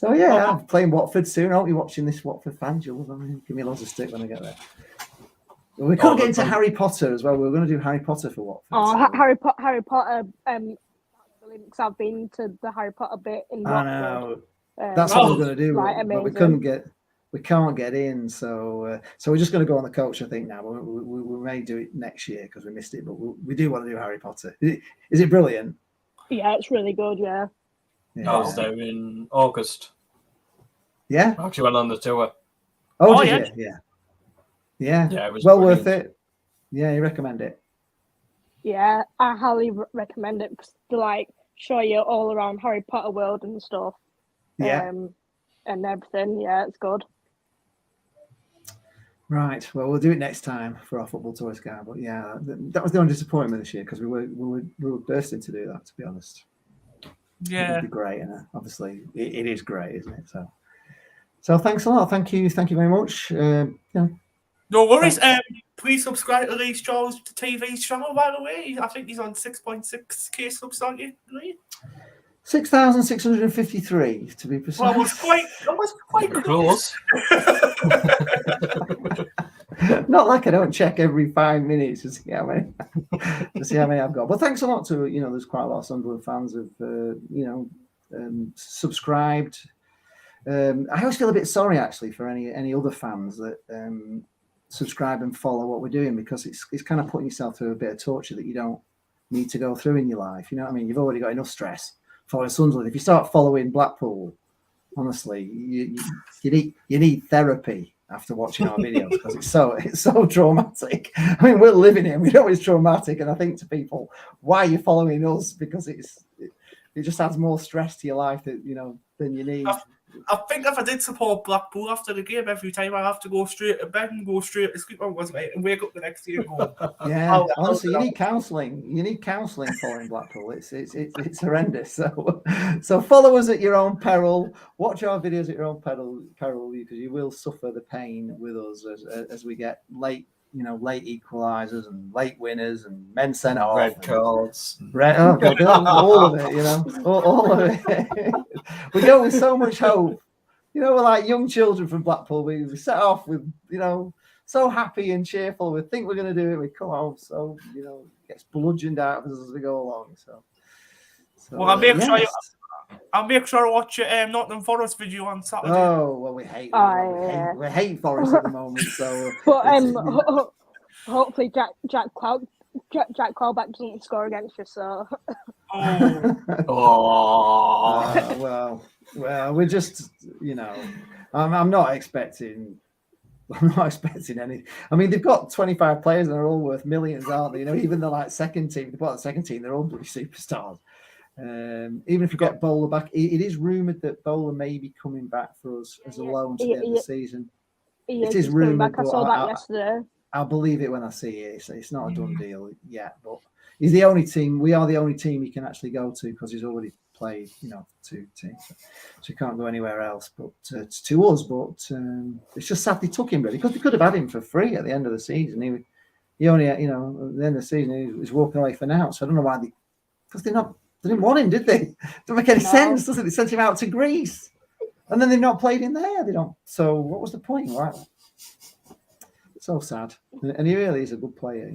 I'm playing Watford soon. Aren't you watching this Watford fan, Jules? Give me lots of stick when I get there. We can't get into Harry Potter as well. We were going to do Harry Potter for Watford. Oh, so. Harry Potter. Because I've been to the Harry Potter bit in Watford. I know. That's what we're going to do, but we can't get in. So we're just going to go on the coach, I think, now. But we may do it next year because we missed it. But we do want to do Harry Potter. Is it brilliant? Yeah, it's really good. Yeah. I was there in August. Yeah. I actually went on the tour. Oh yeah. Yeah, it was well brilliant. Worth it. Yeah, you recommend it? Yeah, I highly recommend it to show you all around Harry Potter world and stuff. Yeah. And everything. Yeah, it's good. Right. Well, we'll do it next time for our football tourist guide. But yeah, that was the only disappointment this year because we were bursting to do that. To be honest. Yeah. It'd be great, and obviously it is great, isn't it? So thanks a lot. Thank you very much. No worries. Please subscribe to Lee Strauss TV channel, by the way. I think he's on 6.6k subs, aren't you, Lee? 6,653 to be precise. Well, that was quite close. Not like I don't check every 5 minutes to see how many I've got. But thanks a lot to there's quite a lot of Sunderland fans have subscribed. I always feel a bit sorry actually for any other fans that subscribe and follow what we're doing, because it's kind of putting yourself through a bit of torture that you don't need to go through in your life. You know what I mean? You've already got enough stress following Sunderland. If you start following Blackpool, honestly, you need therapy after watching our videos, because it's so traumatic. I mean, we're living it, and we know it's traumatic. And I think to people, why are you following us? Because it just adds more stress to your life than you need. I think if I did support Blackpool after the game every time, I'd have to go straight to bed and go straight to sleep. And wake up the next day and go. Yeah, honestly, you need counselling. You need counselling following Blackpool. It's horrendous. So follow us at your own peril. Watch our videos at your own peril, because you will suffer the pain with us as we get late equalisers and late winners and men sent off. Red cards. All of it, all of it. We go with so much hope. We're like young children from Blackpool. We set off with, so happy and cheerful. We think we're going to do it. We come home, so, it gets bludgeoned out of us as we go along. So well, I'll make sure I watch Nottingham Forest video on Saturday. Oh, well, we hate Forest at the moment. So, but hopefully Jack Callback doesn't score against you. So, well, we're just, I'm not expecting any. I mean, they've got 25 players and they're all worth millions, aren't they? Even the second team, they're all bloody superstars. Even if you get Bowler back, it is rumoured that Bowler may be coming back for us as a loan to the end of the season. It is rumoured. I saw that yesterday. I'll believe it when I see it. It's not a done deal yet, but he's the only team. We are the only team he can actually go to because he's already played, 2 teams, so he can't go anywhere else. But to us, it's just sad they took him really, because they could have had him for free at the end of the season. He only, at the end of the season, he was walking away for now. So I don't know why because they didn't want him, did they? Doesn't make any sense, does it? They sent him out to Greece, and then they've not played him there. They don't. So what was the point, right? So sad. And he really is a good player.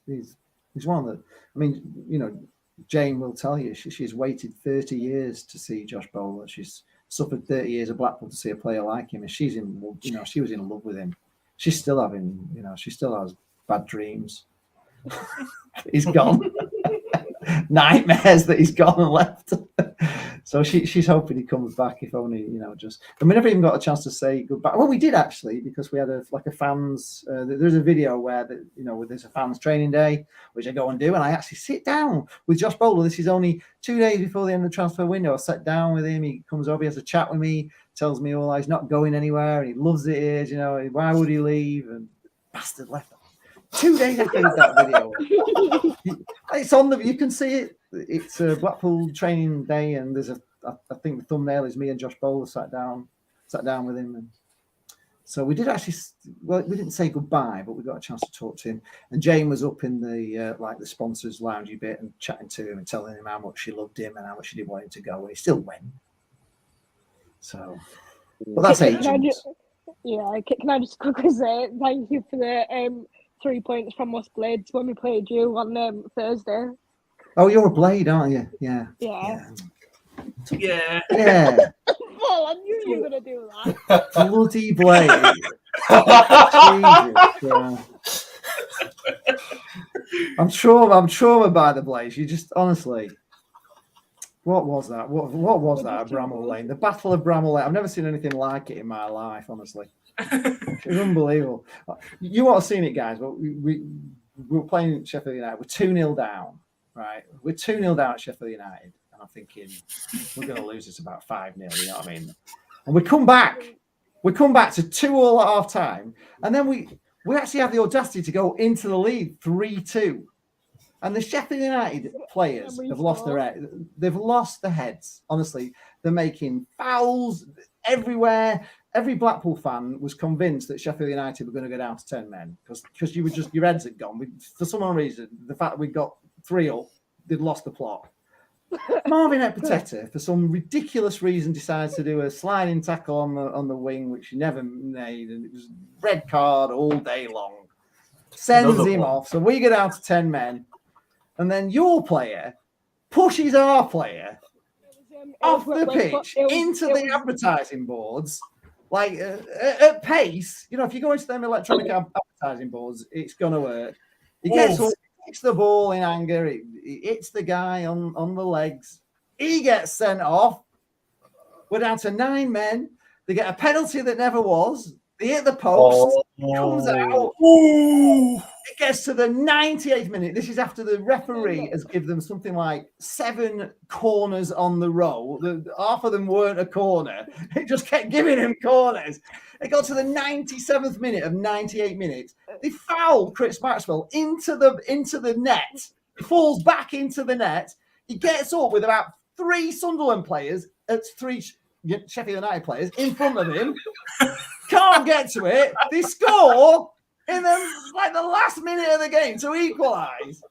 He's one that. I mean, Jane will tell you she's waited 30 years to see Josh Bowler. She's suffered 30 years of Blackpool to see a player like him, and she's in love. She was in love with him. She's still having. She still has bad dreams. He's gone. Nightmares that he's gone and left. So she's hoping he comes back, if only, just. And we never even got a chance to say goodbye. Well, we did actually, because we had a fans. There's a video where there's a fans training day, which I go and do, and I actually sit down with Josh Bowler. This is only 2 days before the end of the transfer window. I sat down with him. He comes over, he has a chat with me, tells me all he's not going anywhere, and he loves it here. Why would he leave? And bastard left. 2 days after that video, it's on you can see it. It's a Blackpool training day, and there's I think the thumbnail is me and Josh Bowler sat down with him, and so we did actually. Well, we didn't say goodbye, but we got a chance to talk to him. And Jane was up in the the sponsors loungy bit and chatting to him and telling him how much she loved him and how much she didn't want him to go, and he still went. So, well, that's agents. Can I just quickly say thank you for the 3 points from us Blades when we played you on Thursday. Oh, you're a Blade, aren't you? Yeah. Yeah. Paul, I knew you were going to do that. Bloody Blade. Jesus, I'm traumatized by the Blades. You just, honestly, what was that? What was that at Bramall Lane? The Battle of Bramall Lane. I've never seen anything like it in my life, honestly. It was unbelievable. You won't have seen it, guys, but we were playing Sheffield United. We're 2-0 down, right? We're 2-0 down at Sheffield United, and I'm thinking we're going to lose this about 5-0. You know what I mean? And we come back to 2-2 at half time, and then we actually have the audacity to go into the lead 3-2. And the Sheffield United players have lost their head. They've lost their heads. Honestly, they're making fouls everywhere. Every Blackpool fan was convinced that Sheffield United were going to go down to 10 men because your heads had gone. For some reason, the fact that we got 3 up, they'd lost the plot. Marvin Ekpiteta, for some ridiculous reason, decides to do a sliding tackle on the wing, which he never made, and it was red card all day long. Sends him off, so we go down to 10 men, and then your player pushes our player off the pitch into the advertising boards. Like at pace, if you go into them electronic advertising boards, it's going to work. He gets up, hits the ball in anger, it hits the guy on the legs. He gets sent off. We're down to 9 men. They get a penalty that never was. They hit the post. Comes out. It gets to the 98th minute. This is after the referee has given them something like 7 corners on the row. Half of them weren't a corner. It just kept giving him corners. It got to the 97th minute of 98 minutes. They fouled Chris Maxwell into the net. He falls back into the net. He gets up with about 3 Sunderland players, 3 Sheffield United players in front of him. Can't get to it. They score in the last minute of the game to equalise.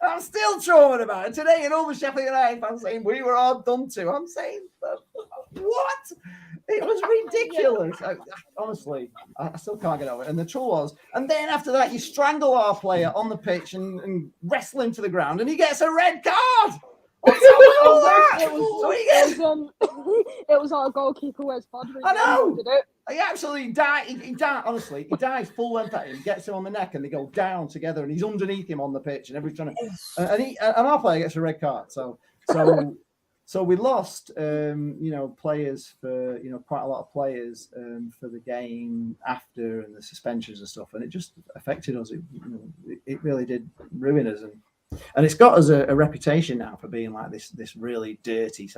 I'm still traumatized about it today, and all the Sheffield United fans saying we were all done to. I'm saying, what? It was ridiculous. Honestly, I still can't get over it. And the trouble was, and then after that, you strangle our player on the pitch and wrestle him to the ground, and he gets a red card. What's up with all that? It was our goalkeeper Wes Podrick. I know. Did it. He absolutely died. He died. Honestly, he dies full length at him, gets him on the neck, and they go down together, and he's underneath him on the pitch, and everybody's trying to. And our player gets a red card. So we lost, players for quite a lot of players for the game after and the suspensions and stuff, and it just affected us. It really did ruin us, and it's got us a reputation now for being like this really dirty.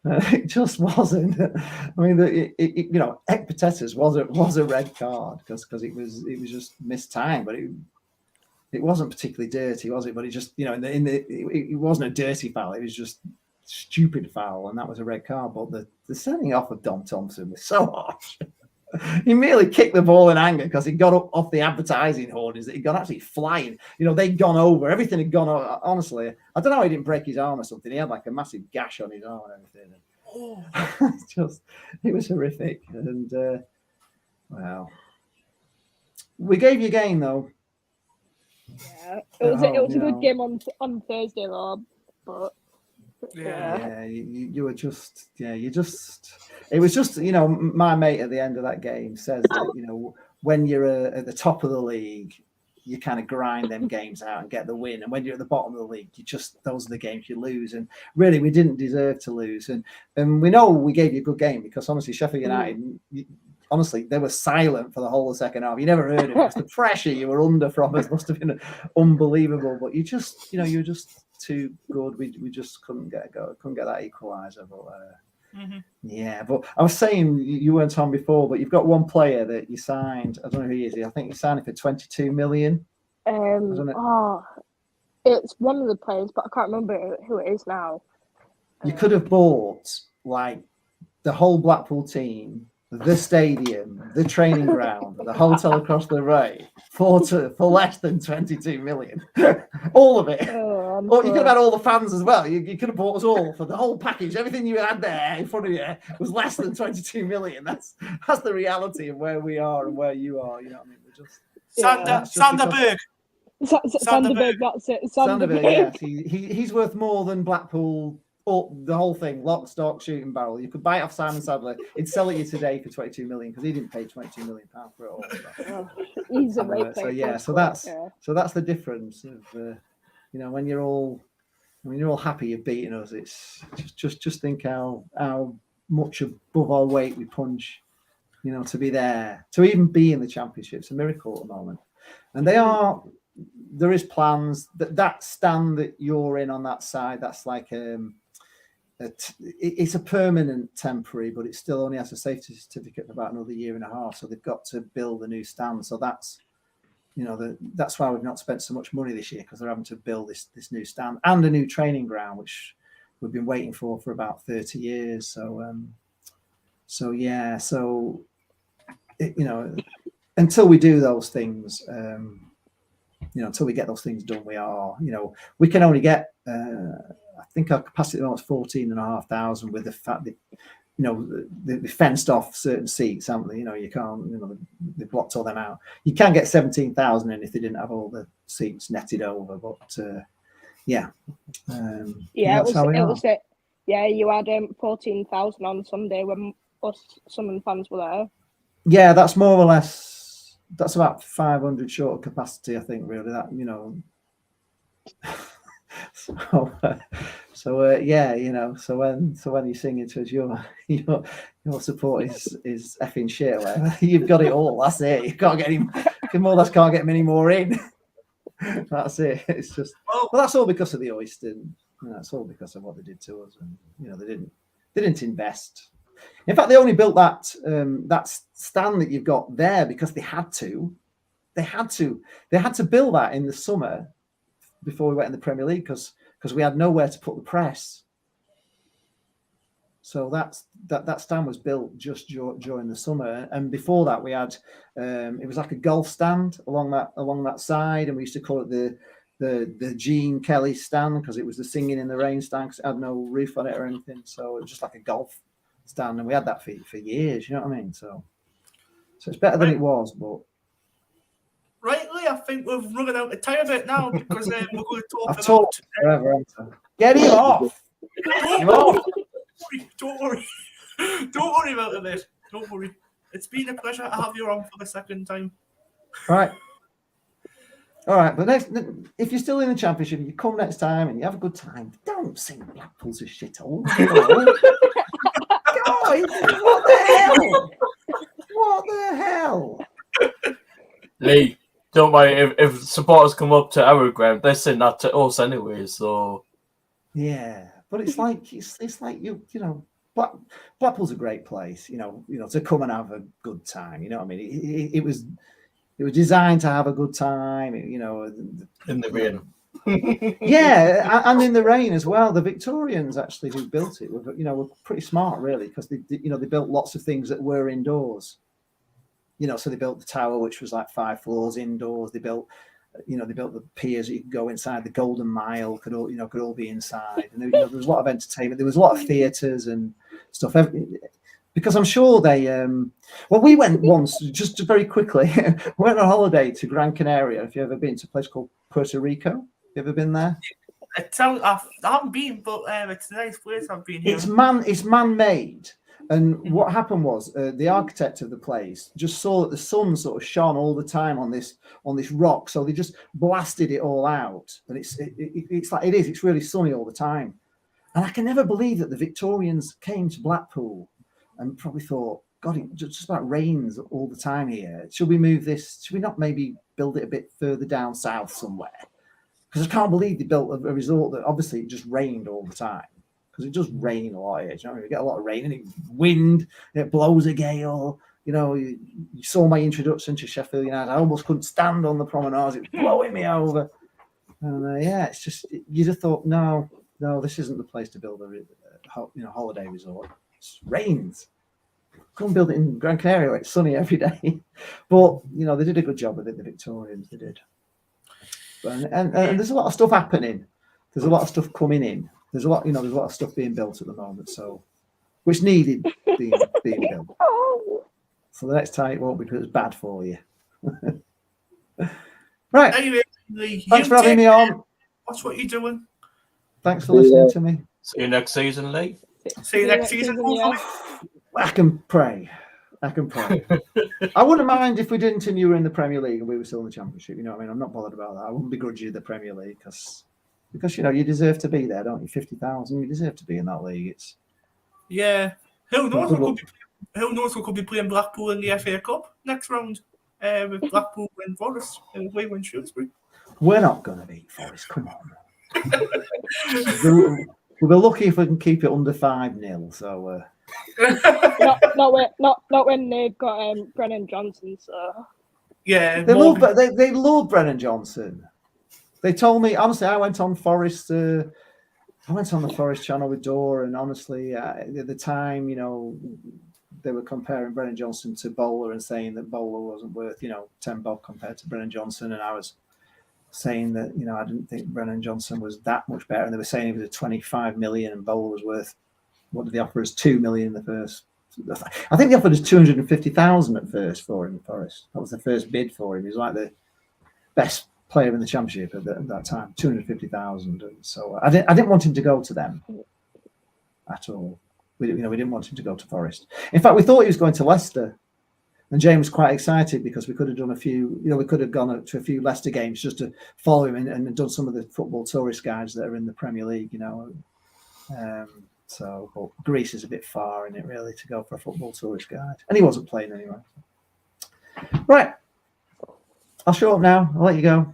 It just wasn't. I mean, Ekpitetas was a red card because it was just mistimed, but it wasn't particularly dirty, was it? But it just it wasn't a dirty foul. It was just stupid foul, and that was a red card. But the sending off of Dom Thompson was so harsh. He merely kicked the ball in anger because he got up off the advertising hoardings that he'd gone actually flying. They'd gone over. Everything had gone over. Honestly, I don't know how he didn't break his arm or something. He had like a massive gash on his arm and everything. It was horrific. And, well, we gave you a game, though. Yeah, it was a good game on Thursday, Rob. But you were just it was just my mate at the end of that game says that when you're at the top of the league you kind of grind them games out and get the win, and when you're at the bottom of the league those are the games you lose, and really we didn't deserve to lose, and we know we gave you a good game because honestly Sheffield United honestly, they were silent for the whole of the second half. You never heard it. The pressure you were under from us must have been unbelievable. But you were just too good. We just couldn't get that equaliser. But yeah. But I was saying you weren't on before, but you've got one player that you signed. I don't know who he is. I think you signed him for 22 million. It's one of the players, but I can't remember who it is now. You could have bought like the whole Blackpool team, the stadium, the training ground, the hotel across the way for less than 22 million. All of it. Or you could have had all the fans as well. You could have bought us all for the whole package. Everything you had there in front of you was less than 22 million. That's the reality of where we are and where you are. You know what I mean? We're just Sanderberg. Sanderberg, that's it. Sanderberg, yes. He's worth more than Blackpool. The whole thing, lock, stock, shooting barrel. You could buy it off Simon Sadler. He'd sell it you today for 22 million because he didn't pay 22 million pounds for it all. So that's the difference of when you're all happy you're beating us. It's just think how much above our weight we punch. To be there, to even be in the Championship, it's a miracle at the moment. And there is plans that stand that you're in on that side. That's like it's a permanent temporary, but it still only has a safety certificate for about another year and a half. So they've got to build a new stand. So that's that's why we've not spent so much money this year, because they're having to build this new stand and a new training ground, which we've been waiting for about 30 years. So until we do those things, until we get those things done, we can only get. I think our capacity was 14,500 with the fact that they fenced off certain seats, haven't they? You can't. They blocked all them out. You can get 17,000 in if they didn't have all the seats netted over. But you had 14,000 on Sunday when us Sunderland fans were there. Yeah, that's more or less. That's about 500 short of capacity, I think. Really, that Yeah, you know. So when you're singing to us, your support is effing shit. Like, you've got it all. That's it. You can't get any. More or less can't get many more in. That's it. It's just. Well, that's all because of the oyster. You know, that's all because of what they did to us, and you know they didn't invest. In fact, they only built that stand that you've got there because they had to. They had to build that in the summer before we went in the Premier League because we had nowhere to put the press. So that stand was built just during the summer, and before that we had it was like a golf stand along that side, and we used to call it the Gene Kelly stand because it was the Singing in the Rain stand because it had no roof on it or anything. So it was just like a golf stand, and we had that for years. You know what I mean? So it's better than it was, but. Rightly, I think we've run out of time a bit now because we're going to talk I've talked forever. Get him off! Don't worry. Don't worry about it. Don't worry. It's been a pleasure to have you on for the second time. Right. All right, but if you're still in the Championship, you come next time and you have a good time. Don't sing Blackpool's a shithole. God, what the hell? What the hell? Lee, don't worry. If supporters come up to our ground, they sing that to us anyway. So yeah, but it's like you know. Blackpool's a great place, you know, to come and have a good time. You know what I mean? It was designed to have a good time, you know. In the rain. Yeah, and in the rain as well. The Victorians actually who built it were pretty smart, really, because they built lots of things that were indoors. You know, so they built the tower, which was like 5 floors indoors. They built the piers that you could go inside. The Golden Mile could all be inside. And there was a lot of entertainment. There was a lot of theatres and stuff. Because I'm sure they. We went once, just very quickly. We went on holiday to Gran Canaria. If you've ever been to a place called Puerto Rico, you ever been there? I haven't been, but it's a nice place. I've been here. It's man-made. And what happened was the architect of the place just saw that the sun sort of shone all the time on this rock, so they just blasted it all out. And it's really sunny all the time. And I can never believe that the Victorians came to Blackpool and probably thought, God, it just about rains all the time here. Should we move this? Should we not maybe build it a bit further down south somewhere? Because I can't believe they built a resort that obviously it just rained all the time. Because it does rain a lot here. You know what I mean? We get a lot of rain and it wind, and it blows a gale. You know, you saw my introduction to Sheffield United. I almost couldn't stand on the promenades. It was blowing me over. And it's just, you'd have thought, no, this isn't the place to build a holiday resort. It rains. Couldn't build it in Gran Canaria where it's sunny every day. But, they did a good job with it, the Victorians, they did. And there's a lot of stuff happening. There's a lot of stuff coming in. There's a lot of stuff being built at the moment, so which needed being built. So the next time it won't be because it's bad for you. Right. Anyway, thanks for having me on. That's what you're doing. Thanks for listening to me. See you next season, Lee. See you next season. Yeah. I can pray. I wouldn't mind if we didn't and you were in the Premier League and we were still in the Championship. You know what I mean? I'm not bothered about that. I wouldn't begrudge you the Premier League because you deserve to be there, don't you? 50,000, you deserve to be in that league. Yeah. Who knows? We could be playing Blackpool in the FA Cup next round with Blackpool and Forest and we win Shrewsbury. We're not going to beat Forest. Come on. We'll be lucky if we can keep it under 5-0. So. Not when they've got Brennan Johnson. So. Yeah. They love Brennan Johnson. They told me, honestly, I went on the Forest channel with Dora, and honestly, at the time, they were comparing Brennan Johnson to Bowler and saying that Bowler wasn't worth, 10 bob compared to Brennan Johnson. And I was saying that, I didn't think Brennan Johnson was that much better. And they were saying he was a 25 million and Bowler was worth, what did they offer us? 2 million in the first. I think they offered us 250,000 at first for him in Forest. That was the first bid for him. He was like the best player in the Championship at that time, 250,000. So I didn't want him to go to them at all. We didn't want him to go to Forest. In fact, we thought he was going to Leicester, And James was quite excited because we could have done a few, we could have gone up to a few Leicester games just to follow him and done some of the football tourist guides that are in the Premier League, So, but Greece is a bit far in it, really, to go for a football tourist guide. And he wasn't playing anyway. Right. I'll show up now. I'll let you go.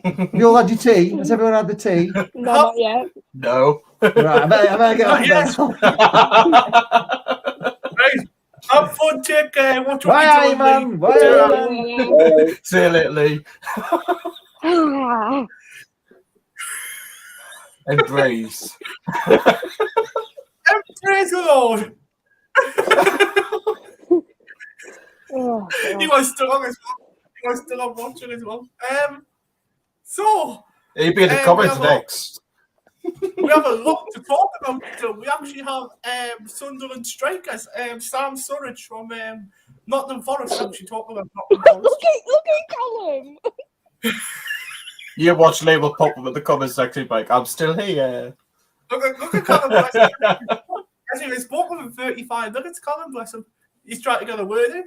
Have you all had your tea? Has everyone had the tea? No, not yet. No. Right, I better get on Yes. Right. Have fun, take care. Watch what Why you are you, doing, man? Lee. Why are you, man? See you later, Lee. Embrace. Praise the Lord. Oh, He God. was still on as well. He was still on watching as well. So He'll be in the we comments have next. we have a lot to talk about. So we actually have Sunderland strikers, Sam Surridge from Nottingham Forest. Actually talking about Nottingham Forest. Look at Callum. You watch Label pop up in the comments section, like, I'm still here. Look at Colin, bless him. Actually, we spoke with him 35 minutes. Colin, bless him. He's trying to get a word in.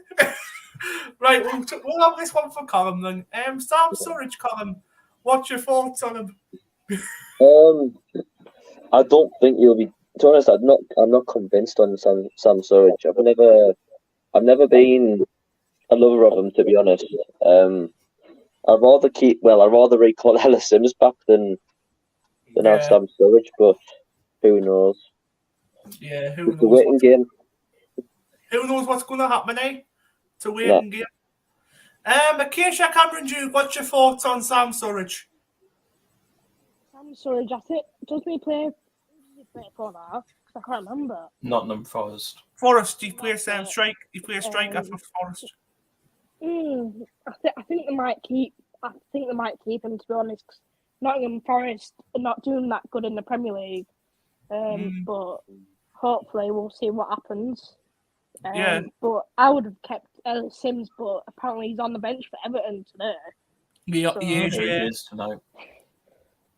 Right, we'll have this one for Colin then. Sam Surridge, Colin, what's your thoughts on him? I don't think he'll be. To be honest, I'm not convinced on Sam Surridge. I've never been a lover of him, to be honest. I'd rather recall Ellis Sims back than have Sam Surridge, but who knows? Yeah, who knows? The waiting game. Who knows what's going to happen, eh? It's a waiting game. Acacia Cameron Duke, what's your thoughts on Sam Surridge? I'm sorry, Jacket. Does he play for now? Because I can't remember. Nottingham Forest. Forest, he plays strike. He plays striker for Forest. I think they might keep. I think they might keep him, to be honest. 'Cause Nottingham Forest are not doing that good in the Premier League. But hopefully we'll see what happens. But I would have kept Ellis Sims, but apparently he's on the bench for Everton today. Yeah, he It is tonight.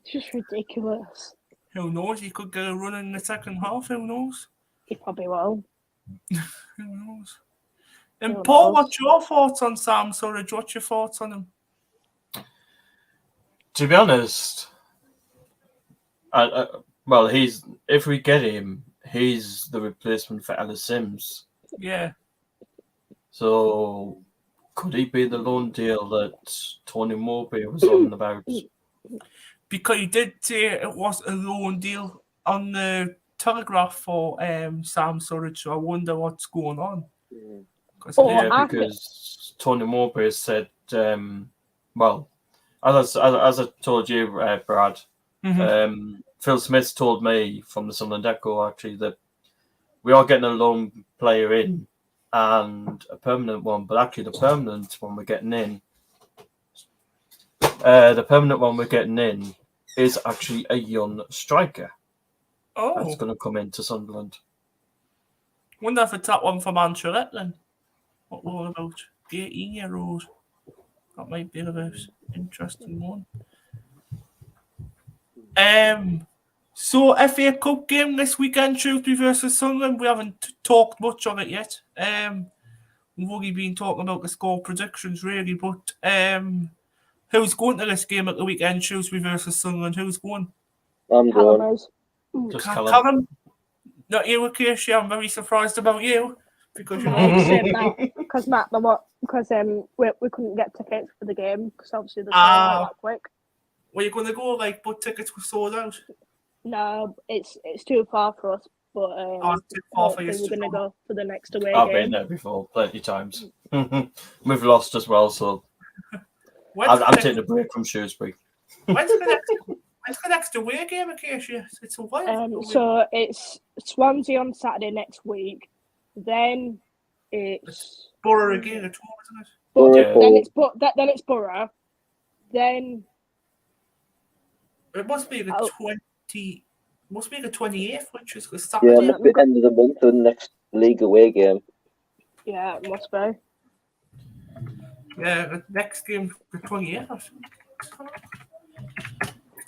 It's just ridiculous. Who knows? He could get a run in the second half. Who knows? He probably will. Who knows? And Who Paul, knows? what's your thoughts on Sam Surridge? What's your thoughts on him? To be honest, if we get him, he's the replacement for Ellis Sims. Yeah. So could he be the loan deal that Tony Mowbray was on about? Because he did say it was a loan deal on the Telegraph for Sam Surridge, so I wonder what's going on. Because Tony Mowbray said, as I told you, Brad, Phil Smith told me from the Sunderland Echo actually that we are getting a loan player in and a permanent one, but actually the permanent one we're getting in, is actually a young striker. That's going to come into Sunderland. Wonder if it's that one from Ancelotti then. What we're about 18-year-old. That might be an interesting one. So FA Cup game this weekend, Shrewsbury versus Sunderland. We haven't talked much on it yet. We've only been talking about the score predictions really, but who's going to this game at the weekend, Shrewsbury versus Sunderland? Who's going? I'm going. Just Callum. Not you, Acacia. I'm very surprised about you because because Matt, we couldn't get tickets for the game because obviously the sold out that quick. Were you going to go but tickets were sold out? No, it's too far for us. But too far for you. We're going to go for the next away I've game. been there before, plenty of times. We've lost as well, so I'm taking a break from Shrewsbury. When's the next away game, Acacia? It's a while. So it's Swansea on Saturday next week. Then it's Borough again at home, isn't it? Then it's Borough. Then it must be the 20. Must be the 28th, which is the Saturday. Yeah, the end of the month, the next league away game. Yeah, it must be. Yeah, the next game, the 28th.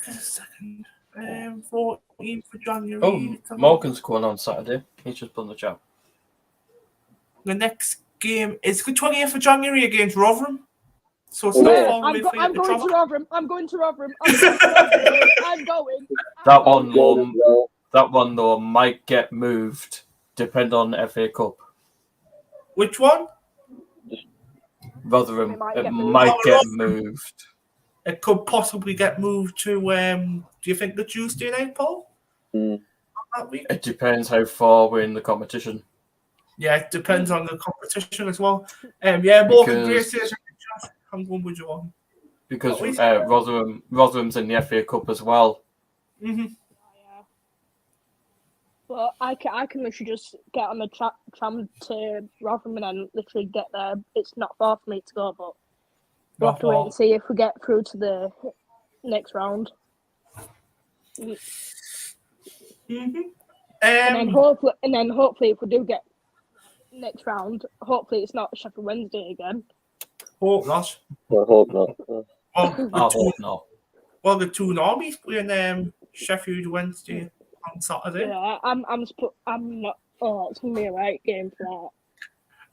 A second. 14th of January. Oh, Morgan's going on Saturday. He's just put in the chat. The next game is the 20th of January against Rotherham. So it's Yeah, not Yeah, far away for you I'm to going travel. to Rotherham. I'm going to Rotherham. I'm going. That one, Well, well, that one though might get moved, depend on FA Cup. Which one? Rotherham, It might it get moved. might get Rotherham. moved. It could possibly get moved to, do you think the Tuesday night, Paul? mm. That week? It depends how far we're in the competition. Yeah, it depends on the competition as well. Yeah, Morgan Gray Because- says, I'm going with you on. Because What is- Rotherham's in the FA Cup as well. Mm-hmm. Yeah. But I can literally just get on the tram to Rotherham and then literally get there. It's not far for me to go, but we'll have to wait and see if we get through to the next round. Mm-hmm. And then hopefully if we do get next round, hopefully it's not Sheffield Wednesday again. Hope not. I hope not. Well, I hope not. well, the two Normies playing Sheffield Wednesday on Saturday. Yeah, I'm not. Oh, it's gonna be a right game for that.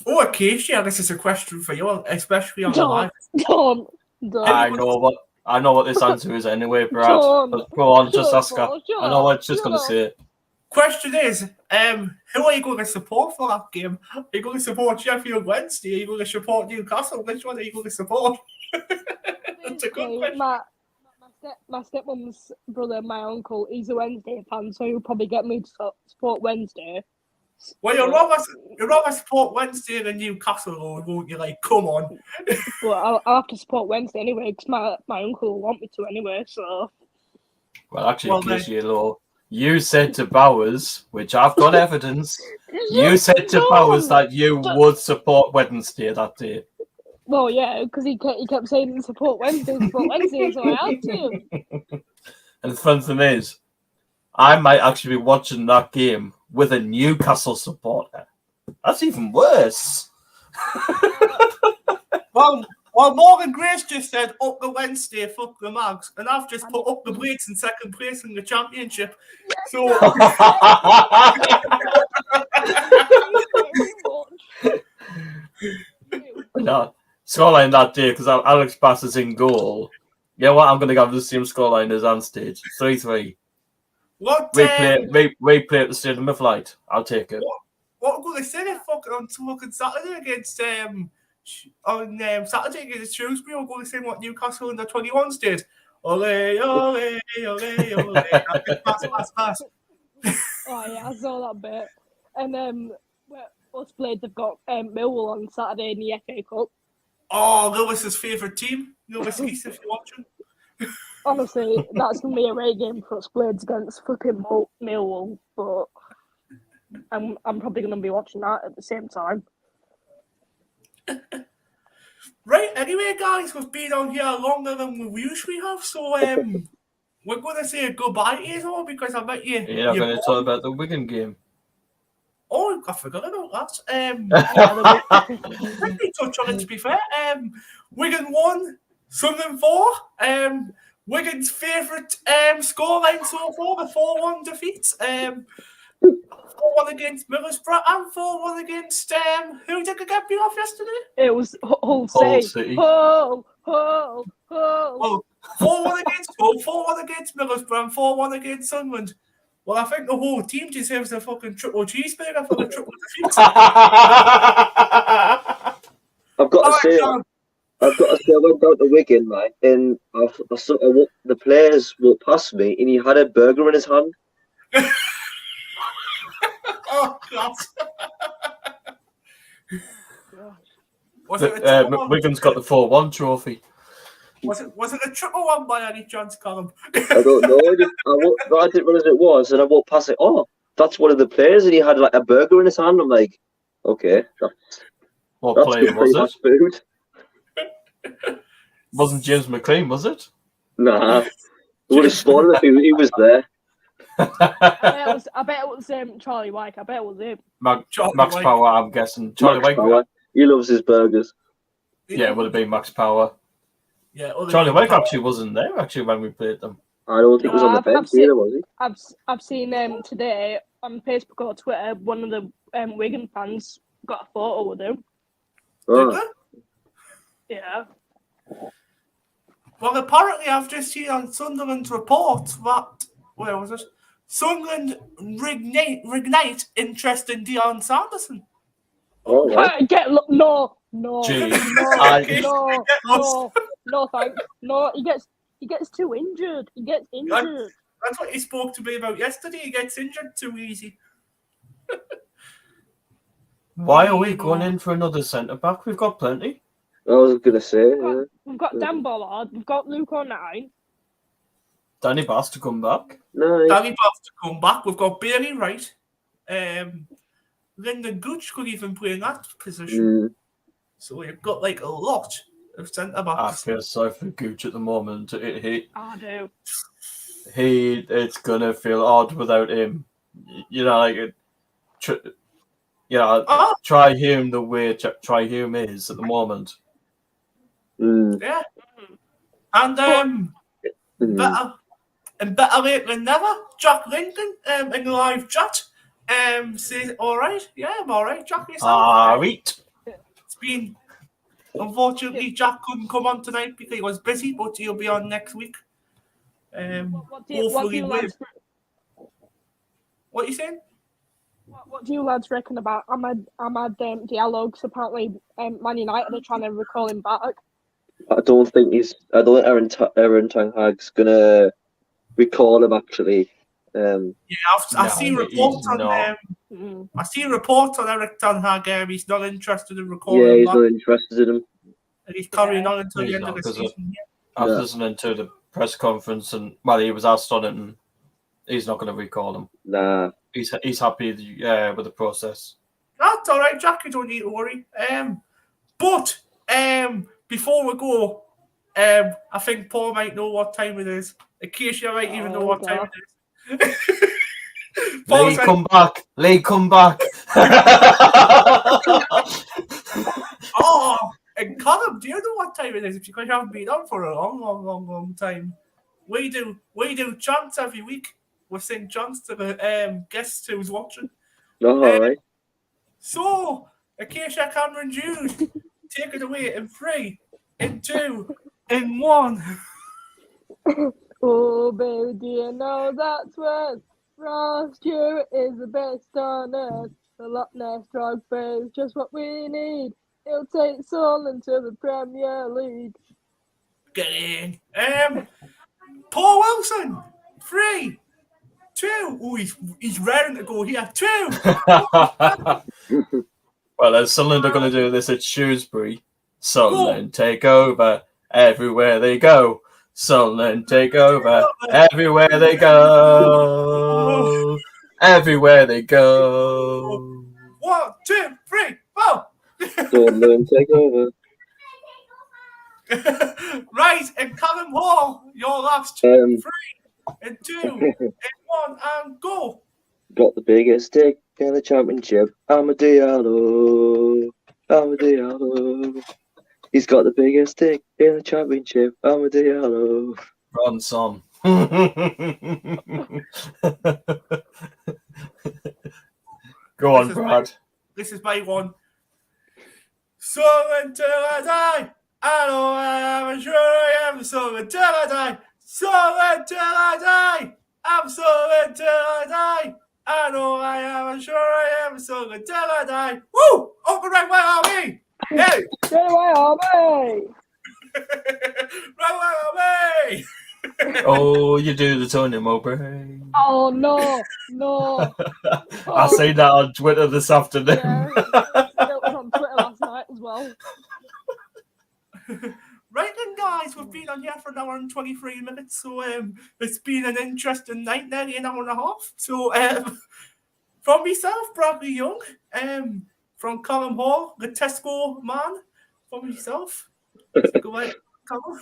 Oh, Acacia, this is a question for you, especially on the live. Don't. I know what this answer is anyway, Brad. John, But go on, just John, ask her. John, I know what she's going to John. say. Question is, who are you going to support for that game? Are you going to support Sheffield Wednesday? Are you going to support Newcastle? Which one are you going to support? That's a good question. My stepmom's brother, my uncle, he's a Wednesday fan, so he'll probably get me to support Wednesday. Well, you'd rather support Wednesday than Newcastle, won't you? Like, come on. But I'll have to support Wednesday anyway, because my uncle will want me to anyway, so... Well, actually, Casey, you said to Bowers, which I've got evidence, you said to Bowers that you would support Wednesday that day. Well, yeah, because he kept saying support Wednesday, so I had to. And the fun thing is, I might actually be watching that game with a Newcastle supporter. That's even worse. Well, Morgan Grace just said up the Wednesday, fuck the Mags, and I've just put up the Blades in second place in the championship. So No, scoreline that day because Alex Bass is in goal. You know what? I'm going to have the same scoreline as Ansted. 3-3. what? Replay at the Stadium of Light. I'll take it. What I'm going to say on fucking Saturday against Saturday against Shrewsbury, I'm going to say what Newcastle under 21s did. Ole, ole, ole, ole. Pass. Oh yeah, I saw that bit. And us Blades have got Millwall on Saturday in the FA Cup. Oh, Lewis's favourite team. Lewis East, if you're watching. Honestly, that's gonna be a great game for us Blades against flipping Millwall, but I'm probably gonna be watching that at the same time. Right, anyway, guys, we've been on here longer than we usually have, so we're going to say goodbye to you all because I bet you. You're not going to talk about the Wigan game. Oh, I forgot about that. Let me touch on it, to be fair. Wigan 1, Sunderland 4. Wigan's favourite scoreline so far, the 4-1 defeat. 4-1 against Middlesbrough and 4-1 against who did get beat off yesterday? It was Hull City. Hull. Well, 4-1 against Hull, 4-1 against Middlesbrough and 4-1 against Sunderland. Well, I think the whole team deserves a fucking triple cheeseburger for the triple defeat. I've got to say, I went down to Wigan, right, and the players walked past me, and he had a burger in his hand. Oh, God. Wigan's got the 4-1 trophy. Was it a triple one by any chance, Colin? I don't know. I didn't realize it was, and I walked past it. Oh, that's one of the players, and he had like a burger in his hand. I'm like, okay, What that's player was it? Food. Wasn't James McLean, was it? Nah, I would have sworn if he was there. I bet it was Charlie White. I bet it was him. Max White. Power, I'm guessing. Charlie Max White. Power. He loves his burgers. Yeah, it would have been Max Power. Yeah, Charlie White actually wasn't there when we played them. I don't think he was on the bench either, was he? I've seen today on Facebook or Twitter. One of the Wigan fans got a photo with him. Oh. they? Yeah. Well, apparently I've just seen on Sunderland's report that, where was it? Sunderland reignite interest in Dion Sanderson. All right. No, Gee, no, thanks. No, he gets too injured. He gets injured. That's what he spoke to me about yesterday. He gets injured too easy. Why are we going in for another centre back? We've got plenty. I was gonna say. Yeah. We've got Dan Bollard. We've got Luke O'Nine. Danny Bass to come back. Nice. Danny Bass to come back. We've got Bailey Wright. Lyndon Gooch could even play in that position. So you've got like a lot of centre I backs. feel sorry for Gooch at the moment. I do. It's gonna feel odd without him. You know, like try him the way try him is at the moment. Yeah. And better late than never. Jack Lincoln in the live chat says, all right, yeah, I'm all right. Jack, yourself. Right. It's been, unfortunately, Jack couldn't come on tonight because he was busy, but he'll be on next week. What do you saying? What do you lads reckon about Ahmad Diallo? Because apparently Man United are trying to recall him back. I don't think Aaron Ten Hag's gonna recall him actually. I see reports on them. I see reports on Eric Ten Hag. He's not interested in recalling him. Yeah, he's not interested in him. And he's carrying on until the end of the season. I was listening to the press conference, and he was asked on it, and he's not going to recall him. Nah, he's happy with the process. That's all right, Jack. You don't need to worry. But before we go, I think Paul might know what time it is. Acacia might even know what time it is. Lee, come back. Lee, come back. Oh, and Colin, do you know what time it is? Because you haven't been on for a long time. We do chants every week. We sing chants to the guests who's watching. all right. So, Acacia Cameron Jude, take it away in 3, in 2, in 1. Oh, baby, do you know that's what Ross Stewart is the best on earth. The Loch Ness Drogba is just what we need. He'll take Seoul into the Premier League. Get in. Paul Wilson, 3, 2. Oh, he's raring to go here. 2. Well, as Sunderland are going to do this at Shrewsbury, Sunderland take over everywhere they go. Sunderland take over everywhere they go. Everywhere they go. 1, 2, 3, 4. Sunderland take over. Right, and Callum Hall, your last 3, and 2, and 1, and go. Got the biggest stick in the championship. Diallo. He's got the biggest stick in the championship. Diallo. Run some. Go on, Brad. This is my one. So until I die, I know I am, sure I am. So until I die, so until I die, I'm so until I die. I know I am, sure I am. So until I die. Woo! Open right, where are we? Hey! Where are we? Right, where are we? Oh, you do the Tony Mowbray. Oh, no. I seen that on Twitter this afternoon. Yeah, it was on Twitter last night as well. Right then, guys, we've been on here for an hour and 23 minutes, so it's been an interesting night, nearly an hour and a half. So, from myself, Bradley Young, from Colin Hall, the Tesco man, from myself. Go ahead, Colin.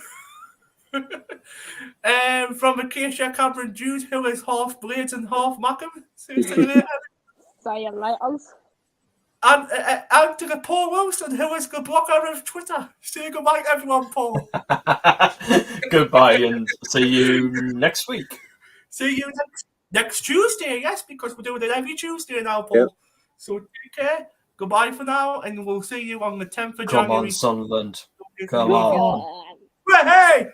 From Acacia Cameron Jude, who is half Blades and half Mackham. So, see you later. Say you later. And to the Paul Wilson, who is the blocker of Twitter. Say goodbye, everyone, Paul. Goodbye, and see you next week. See you next Tuesday, yes, because we're doing it every Tuesday now, Paul. Yep. So take care. goodbye for now, and we'll see you on the 10th of Come January. on, Sunderland. Come on. Oh. Hey, hey,